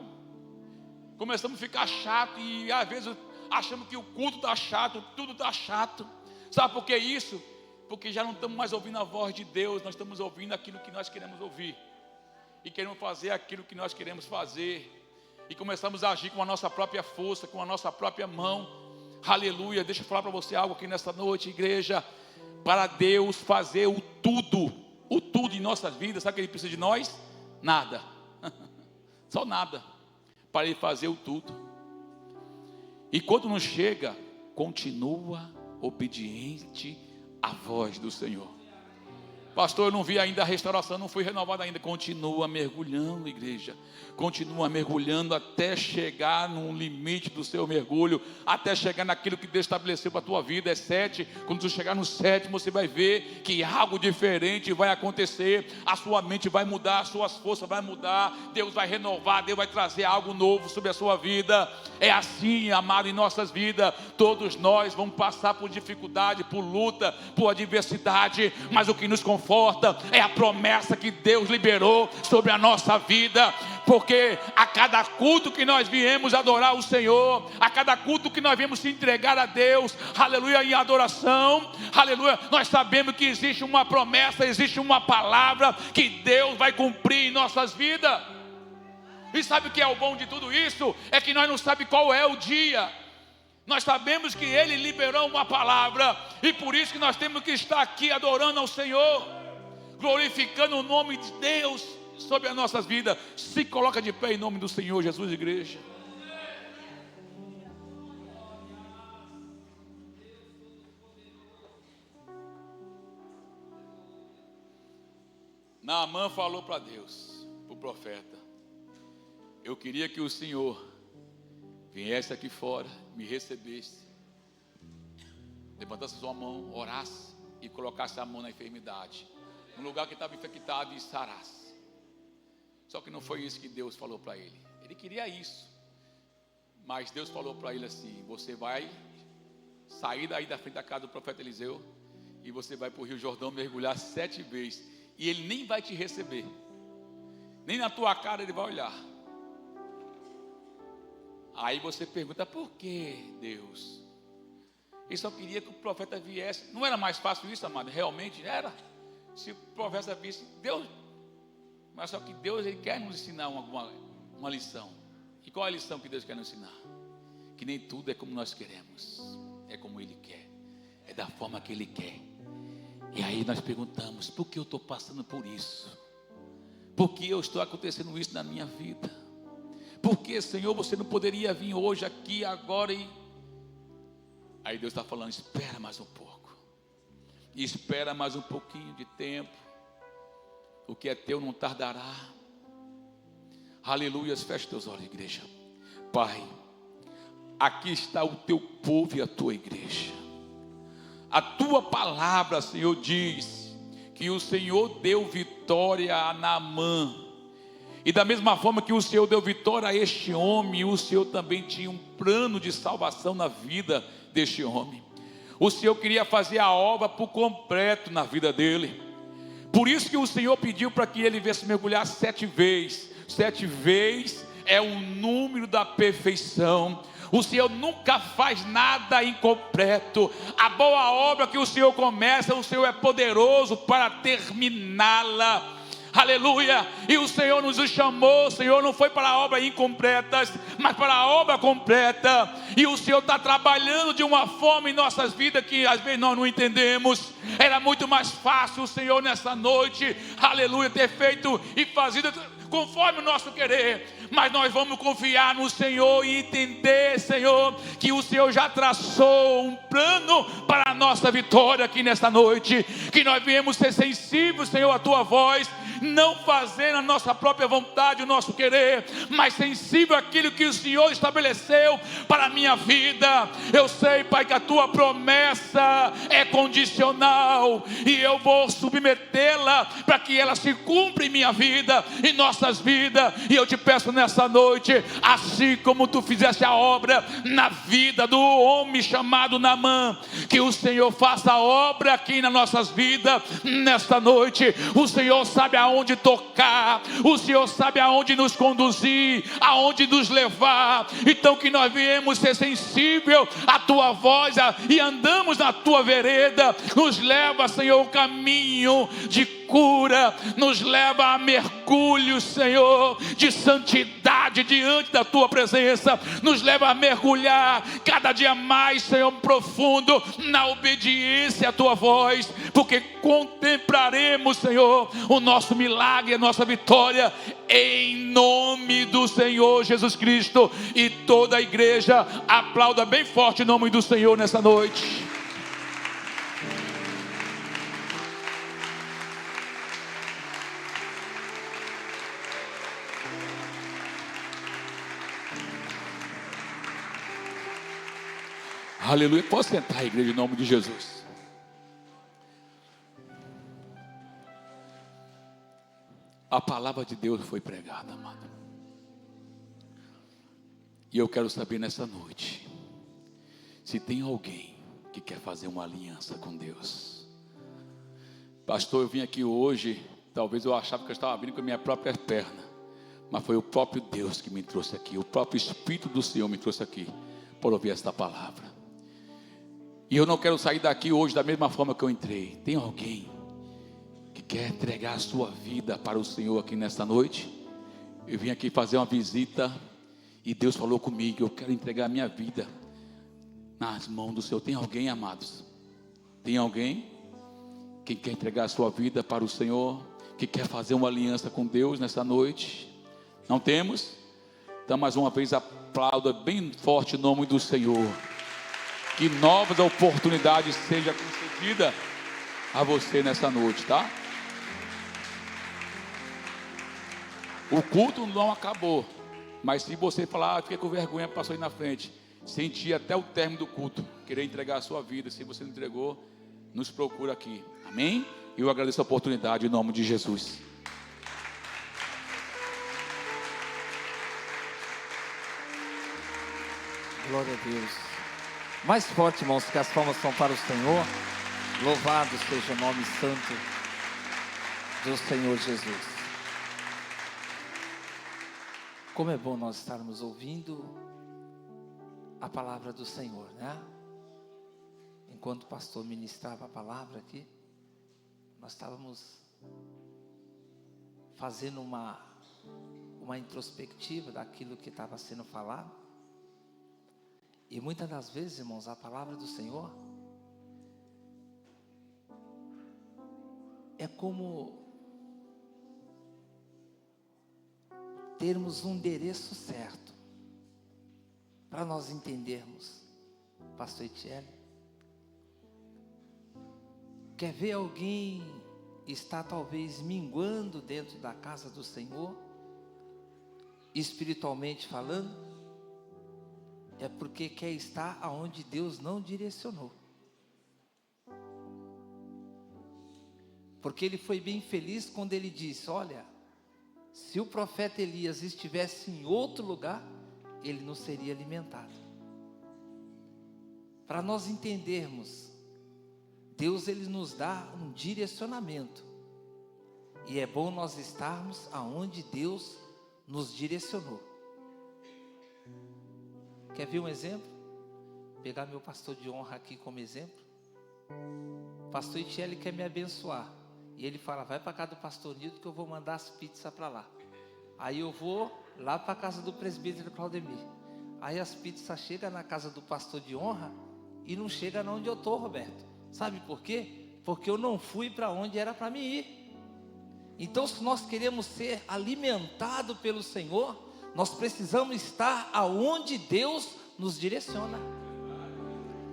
Começamos a ficar chato e às vezes achamos que o culto está chato, tudo está chato. Sabe por que isso? Porque já não estamos mais ouvindo a voz de Deus, nós estamos ouvindo aquilo que nós queremos ouvir. E queremos fazer aquilo que nós queremos fazer. E começamos a agir com a nossa própria força, com a nossa própria mão. Aleluia. Deixa eu falar para você algo aqui nessa noite, igreja. Para Deus fazer o tudo em nossas vidas, sabe o que Ele precisa de nós? Nada. Só nada. Para Ele fazer o tudo. E quando não chega, continua obediente à voz do Senhor. Pastor, eu não vi ainda a restauração, não foi renovada ainda. Continua mergulhando, igreja. Continua mergulhando até chegar no limite do seu mergulho, até chegar naquilo que Deus estabeleceu para a tua vida. É 7. Quando você chegar no 7, você vai ver que algo diferente vai acontecer. A sua mente vai mudar, as suas forças vão mudar. Deus vai renovar, Deus vai trazer algo novo sobre a sua vida. É assim, amado, em nossas vidas. Todos nós vamos passar por dificuldade, por luta, por adversidade. Mas o que nos conforta é a promessa que Deus liberou sobre a nossa vida. Porque a cada culto que nós viemos adorar o Senhor, a cada culto que nós viemos se entregar a Deus, aleluia, em adoração, aleluia, nós sabemos que existe uma promessa, existe uma palavra que Deus vai cumprir em nossas vidas. E sabe o que é o bom de tudo isso? É que nós não sabemos qual é o dia. Nós sabemos que Ele liberou uma palavra, e por isso que nós temos que estar aqui adorando ao Senhor, glorificando o nome de Deus sobre as nossas vidas. Se coloca de pé em nome do Senhor Jesus, igreja. Naamã falou para Deus, para o profeta: eu queria que o Senhor viesse aqui fora, me recebesse, levantasse sua mão, orasse e colocasse a mão na enfermidade, no lugar que estava infectado, e sarasse. Só que não foi isso que Deus falou para ele. Ele queria isso, mas Deus falou para ele assim: você vai sair daí da frente da casa do profeta Eliseu e você vai para o Rio Jordão mergulhar 7 vezes, e ele nem vai te receber, nem na tua cara ele vai olhar. Aí você pergunta: por que, Deus? Ele só queria que o profeta viesse. Não era mais fácil isso, amado? Realmente era. Se o profeta visse, Deus. Mas só que Deus, Ele quer nos ensinar uma lição. E qual é a lição que Deus quer nos ensinar? Que nem tudo é como nós queremos, é como Ele quer, é da forma que Ele quer. E aí nós perguntamos: por que eu estou passando por isso? Por que eu estou acontecendo isso na minha vida? Por que, Senhor, você não poderia vir hoje aqui, agora? Aí Deus está falando: espera mais um pouco, espera mais um pouquinho de tempo. O que é teu não tardará. Aleluia. Feche teus olhos, igreja. Pai, aqui está o teu povo e a tua igreja. A tua palavra, Senhor, diz que o Senhor deu vitória a Naamã. E da mesma forma que o Senhor deu vitória a este homem, o Senhor também tinha um plano de salvação na vida deste homem. O Senhor queria fazer a obra por completo na vida dele. Por isso que o Senhor pediu para que ele viesse mergulhar 7 vezes. 7 vezes é o número da perfeição. O Senhor nunca faz nada incompleto. A boa obra que o Senhor começa, o Senhor é poderoso para terminá-la. aleluia, e o Senhor nos chamou, Senhor, não foi para obras incompletas, mas para a obra completa, e o Senhor está trabalhando de uma forma em nossas vidas, que às vezes nós não entendemos. Era muito mais fácil, Senhor, nessa noite, aleluia, ter feito e fazido conforme o nosso querer, mas nós vamos confiar no Senhor e entender, Senhor, que o Senhor já traçou um plano para a nossa vitória aqui nesta noite, que nós viemos ser sensíveis, Senhor, à Tua voz, não fazendo a nossa própria vontade, o nosso querer, mas sensível àquilo que o Senhor estabeleceu para a minha vida. Eu sei, Pai, que a Tua promessa é condicional, e eu vou submetê-la para que ela se cumpra em minha vida, em nossas vidas, e eu te peço nessa noite, assim como Tu fizeste a obra na vida do homem chamado Naamã, que o Senhor faça a obra aqui nas nossas vidas, nesta noite. O Senhor sabe aonde tocar, o Senhor sabe aonde nos conduzir, aonde nos levar, então que nós viemos ser sensível à Tua voz e andamos na Tua vereda. Nos leva, Senhor, o caminho de cura, nos leva a mergulho, Senhor, de santidade diante da Tua presença, nos leva a mergulhar cada dia mais, Senhor, profundo na obediência à Tua voz, porque contemplaremos, Senhor, o nosso milagre, a nossa vitória, em nome do Senhor Jesus Cristo. E toda a igreja aplauda bem forte o nome do Senhor nessa noite. Aleluia. Posso sentar, igreja, em nome de Jesus. A palavra de Deus foi pregada, amado. E eu quero saber nessa noite, se tem alguém que quer fazer uma aliança com Deus. Pastor, eu vim aqui hoje, talvez eu achava que eu estava vindo com a minha própria perna, mas foi o próprio Deus que me trouxe aqui, o próprio Espírito do Senhor me trouxe aqui, para ouvir esta palavra. E eu não quero sair daqui hoje da mesma forma que eu entrei. Tem alguém que quer entregar a sua vida para o Senhor aqui nesta noite? Eu vim aqui fazer uma visita e Deus falou comigo, eu quero entregar a minha vida nas mãos do Senhor. Tem alguém, amados? Tem alguém que quer entregar a sua vida para o Senhor, que quer fazer uma aliança com Deus nessa noite? Não temos? Então mais uma vez aplauda bem forte o nome do Senhor. Que novas oportunidades sejam concedidas a você nessa noite, tá? O culto não acabou, mas se você falar, fiquei com vergonha, passou aí na frente, sentir até o término do culto, querer entregar a sua vida, se você não entregou, nos procura aqui, amém? E eu agradeço a oportunidade em nome de Jesus. Glória a Deus. Mais forte, irmãos, que as palmas são para o Senhor. Louvado seja o nome santo do Senhor Jesus. Como é bom nós estarmos ouvindo a palavra do Senhor, né? Enquanto o pastor ministrava a palavra aqui, nós estávamos fazendo uma introspectiva daquilo que estava sendo falado. E muitas das vezes, irmãos, a palavra do Senhor é como termos um endereço certo para nós entendermos. Pastor Etienne, quer ver alguém está talvez minguando dentro da casa do Senhor, espiritualmente falando? É porque quer estar aonde Deus não direcionou. Porque ele foi bem feliz quando ele disse, olha, se o profeta Elias estivesse em outro lugar, ele não seria alimentado. Para nós entendermos, Deus ele nos dá um direcionamento. E é bom nós estarmos aonde Deus nos direcionou. Quer ver um exemplo? Pegar meu pastor de honra aqui como exemplo. O pastor Itiele quer me abençoar. E ele fala, vai para casa do pastor Nildo que eu vou mandar as pizzas para lá. Aí eu vou lá para a casa do presbítero Claudemir. Aí as pizzas chegam na casa do pastor de honra e não chegam onde eu estou, Roberto. Sabe por quê? Porque eu não fui para onde era para mim ir. Então, se nós queremos ser alimentados pelo Senhor, nós precisamos estar aonde Deus nos direciona.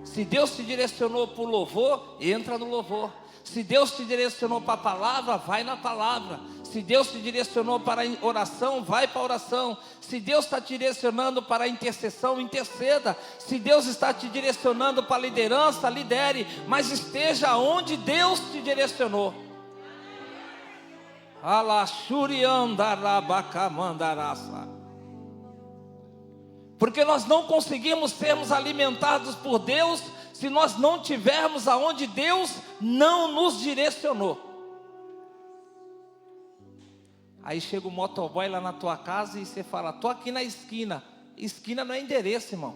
Se Deus te direcionou para o louvor, entra no louvor. Se Deus te direcionou para a palavra, vai na palavra. Se Deus te direcionou para a oração, vai para a oração. Se Deus está te direcionando para a intercessão, interceda. Se Deus está te direcionando para a liderança, lidere. Mas esteja onde Deus te direcionou. Porque nós não conseguimos sermos alimentados por Deus se nós não tivermos aonde Deus não nos direcionou. Aí chega o motoboy lá na tua casa e você fala, estou aqui na esquina. Esquina não é endereço, irmão.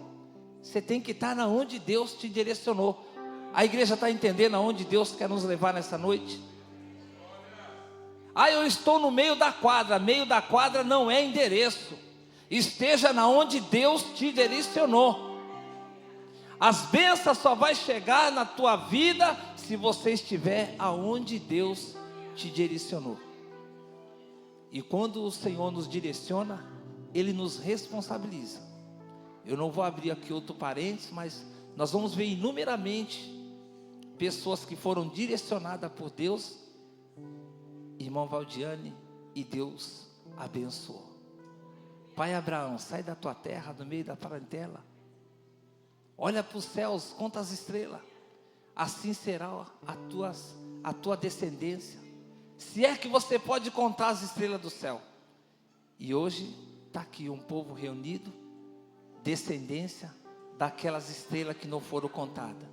Você tem que estar onde Deus te direcionou. A igreja está entendendo aonde Deus quer nos levar nessa noite? Eu estou no meio da quadra. Meio da quadra não é endereço. Esteja onde Deus te direcionou. As bênçãos só vai chegar na tua vida se você estiver aonde Deus te direcionou. E quando o Senhor nos direciona, Ele nos responsabiliza. Eu não vou abrir aqui outro parênteses, mas nós vamos ver inumeramente pessoas que foram direcionadas por Deus, irmão Valdiane, e Deus abençoou. Pai Abraão, sai da tua terra, do meio da parentela. Olha para os céus, conta as estrelas. Assim será a tua descendência. Se é que você pode contar as estrelas do céu. E hoje está aqui um povo reunido, descendência daquelas estrelas que não foram contadas.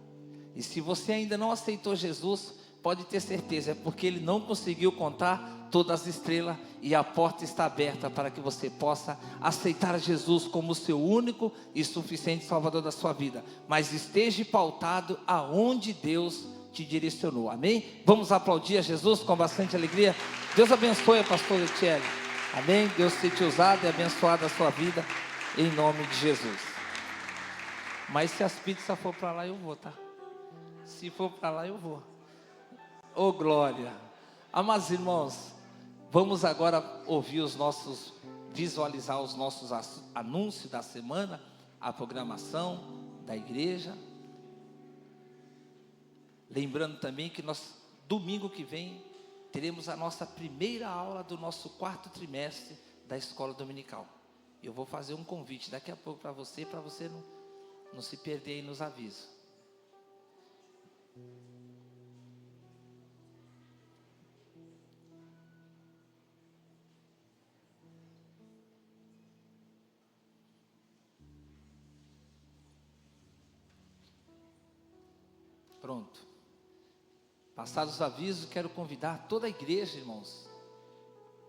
E se você ainda não aceitou Jesus, pode ter certeza, é porque Ele não conseguiu contar todas as estrelas, e a porta está aberta para que você possa aceitar Jesus como seu único e suficiente Salvador da sua vida. Mas esteja pautado aonde Deus te direcionou, amém? Vamos aplaudir a Jesus com bastante alegria. Deus abençoe a pastora Etienne, amém? Deus tenha te usado e abençoado a sua vida, em nome de Jesus. Mas se as pizzas for para lá, eu vou, tá? Se for para lá, eu vou. Oh, glória! Amados irmãos, vamos agora visualizar os nossos anúncios da semana, a programação da igreja. Lembrando também que domingo que vem, teremos a nossa primeira aula do nosso 4º trimestre da escola dominical. Eu vou fazer um convite daqui a pouco para você não se perder aí nos avisos. Pronto. Passados os avisos, quero convidar toda a igreja, irmãos.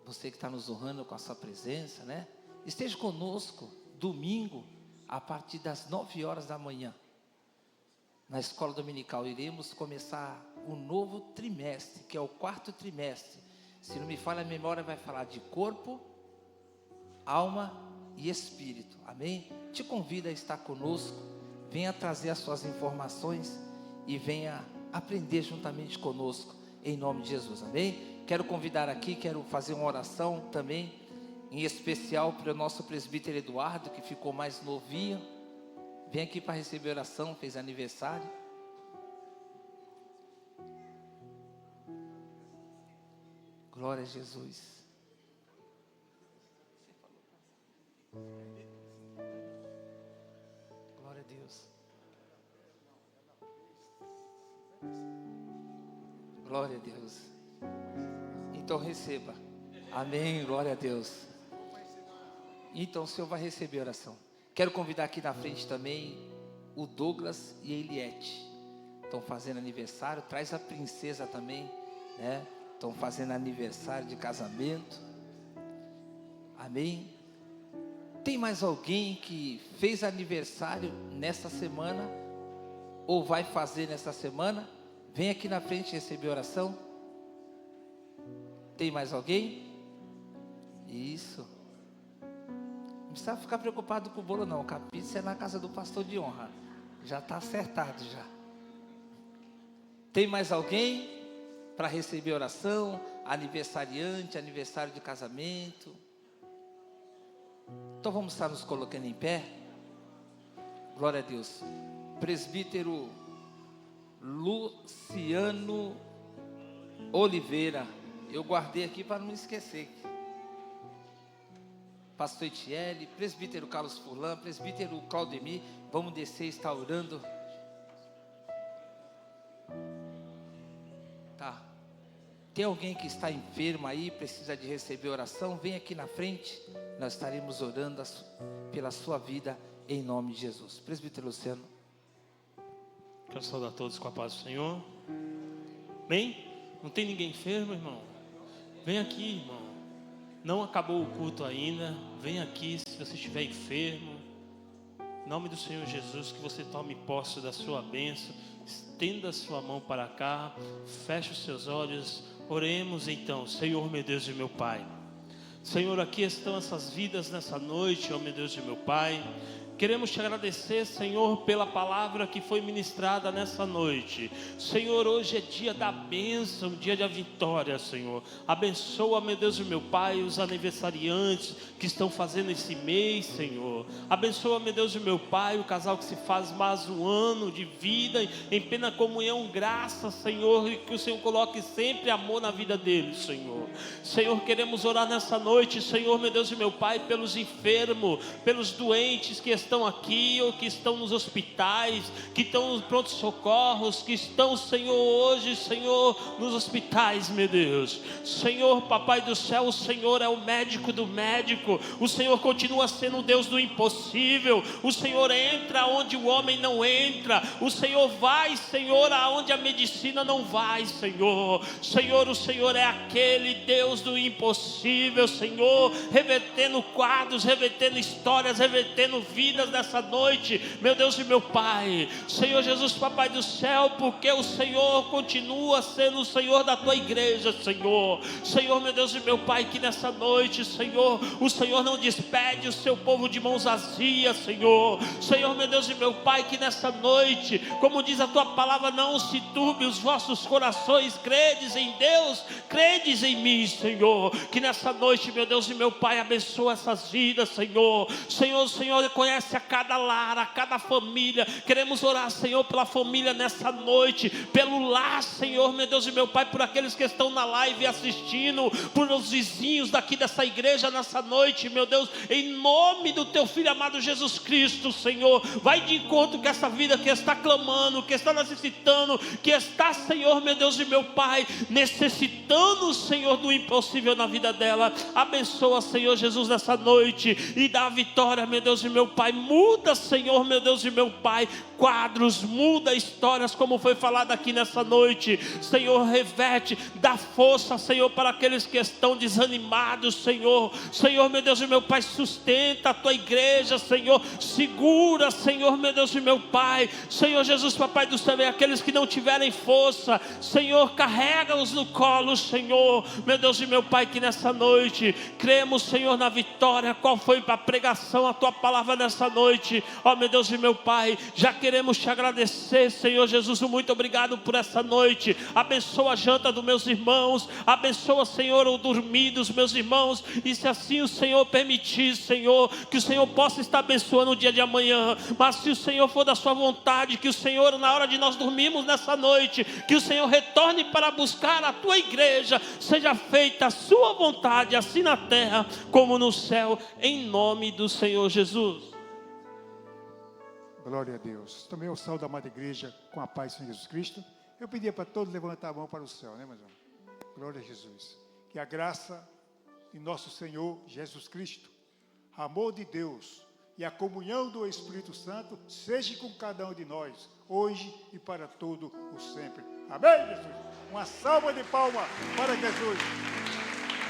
Você que está nos honrando com a sua presença, né? Esteja conosco domingo, a partir das 9 horas da manhã. Na escola dominical, iremos começar um novo trimestre, que é o 4º trimestre. Se não me falha a memória, vai falar de corpo, alma e espírito. Amém? Te convido a estar conosco. Venha trazer as suas informações e venha aprender juntamente conosco, em nome de Jesus, amém? Quero convidar aqui, quero fazer uma oração também, em especial para o nosso presbítero Eduardo, que ficou mais novinho. Vem aqui para receber oração, fez aniversário. Glória a Jesus. Glória a Deus. Glória a Deus. Então receba. Amém, glória a Deus. Então o Senhor vai receber a oração. Quero convidar aqui na frente também o Douglas e a Eliette. Estão fazendo aniversário. Traz a princesa também, né? Estão fazendo aniversário de casamento. Amém. Tem mais alguém que fez aniversário nessa semana ou vai fazer nessa semana? Vem aqui na frente receber oração. Tem mais alguém? Isso. Não precisa ficar preocupado com o bolo não. A pizza é na casa do pastor de honra. Já está acertado já. Tem mais alguém para receber oração? Aniversariante, aniversário de casamento. Então vamos estar nos colocando em pé. Glória a Deus. Presbítero Luciano Oliveira. Eu guardei aqui para não esquecer. Pastor Etiele, presbítero Carlos Furlan, presbítero Claudemir. Vamos descer e estar orando. Tá. Tem alguém que está enfermo aí, precisa de receber oração? Vem aqui na frente. Nós estaremos orando pela sua vida, em nome de Jesus. Presbítero Luciano. Quero saudar todos com a paz do Senhor. Amém? Não tem ninguém enfermo, irmão? Vem aqui, irmão. Não acabou o culto ainda. Vem aqui se você estiver enfermo. Em nome do Senhor Jesus, que você tome posse da sua bênção. Estenda a sua mão para cá. Feche os seus olhos. Oremos então. Senhor, meu Deus e meu Pai. Senhor, aqui estão essas vidas nessa noite, ó meu Deus e meu Pai. Queremos te agradecer, Senhor, pela palavra que foi ministrada nessa noite. Senhor, hoje é dia da bênção, dia da vitória, Senhor. Abençoa, meu Deus e meu Pai, os aniversariantes que estão fazendo esse mês, Senhor. Abençoa, meu Deus e meu Pai, o casal que se faz mais um ano de vida em plena comunhão, graça, Senhor, e que o Senhor coloque sempre amor na vida deles, Senhor. Senhor, queremos orar nessa noite, Senhor, meu Deus e meu Pai, pelos enfermos, pelos doentes que estão aqui ou que estão nos hospitais, que estão nos prontos socorros, que estão, Senhor, hoje, Senhor, nos hospitais, meu Deus. Senhor, Papai do céu, o Senhor é o médico do médico, o Senhor continua sendo o Deus do impossível, o Senhor entra onde o homem não entra, o Senhor vai, Senhor, aonde a medicina não vai, Senhor. Senhor, o Senhor é aquele Deus do impossível, Senhor, revertendo quadros, revertendo histórias, revertendo vidas nessa noite, meu Deus e meu Pai. Senhor Jesus, Papai do céu, porque o Senhor continua sendo o Senhor da tua igreja, Senhor. Senhor, meu Deus e meu Pai, que nessa noite, Senhor, o Senhor não despede o seu povo de mãos vazias, Senhor. Senhor, meu Deus e meu Pai, que nessa noite, como diz a tua palavra, não se turbe os vossos corações, credes em Deus, credes em mim, Senhor. Que nessa noite, meu Deus e meu Pai, abençoa essas vidas, Senhor. Senhor, o Senhor conhece a cada lar, a cada família. Queremos orar, Senhor, pela família nessa noite, pelo lar, Senhor, meu Deus e meu Pai, por aqueles que estão na live assistindo, por os vizinhos daqui dessa igreja nessa noite, meu Deus, em nome do teu Filho amado Jesus Cristo, Senhor. Vai de encontro com essa vida que está clamando, que está necessitando, que está, Senhor, meu Deus e meu Pai, necessitando, Senhor, do impossível na vida dela. Abençoa, Senhor Jesus, nessa noite e dá a vitória, meu Deus e meu Pai. Muda, Senhor, meu Deus e meu Pai, quadros, muda histórias, como foi falado aqui nessa noite. Senhor, reverte, dá força, Senhor, para aqueles que estão desanimados, Senhor. Senhor, meu Deus e meu Pai, sustenta a tua igreja, Senhor. Segura, Senhor, meu Deus e meu Pai. Senhor Jesus, Papai do céu, e aqueles que não tiverem força, Senhor, carrega-os no colo, Senhor. Meu Deus e meu Pai, que nessa noite cremos, Senhor, na vitória. Qual foi a pregação, a tua palavra nessa noite? Ó, meu Deus e meu Pai, já queremos te agradecer, Senhor Jesus, muito obrigado por essa noite. Abençoa a janta dos meus irmãos, abençoa, Senhor, o dormir dos meus irmãos, e se assim o Senhor permitir, Senhor, que o Senhor possa estar abençoando o dia de amanhã. Mas se o Senhor for da sua vontade, que o Senhor, na hora de nós dormirmos nessa noite, que o Senhor retorne para buscar a tua igreja, seja feita a sua vontade, assim na terra como no céu, em nome do Senhor Jesus. Glória a Deus. Também o salve da amada igreja com a paz do Senhor Jesus Cristo. Eu pedia para todos levantar a mão para o céu, né, meus irmãos? Glória a Jesus. Que a graça de nosso Senhor Jesus Cristo, amor de Deus e a comunhão do Espírito Santo seja com cada um de nós, hoje e para todo o sempre. Amém, Jesus? Uma salva de palmas para Jesus.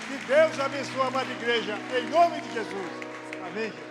Que Deus abençoe a amada igreja, em nome de Jesus. Amém.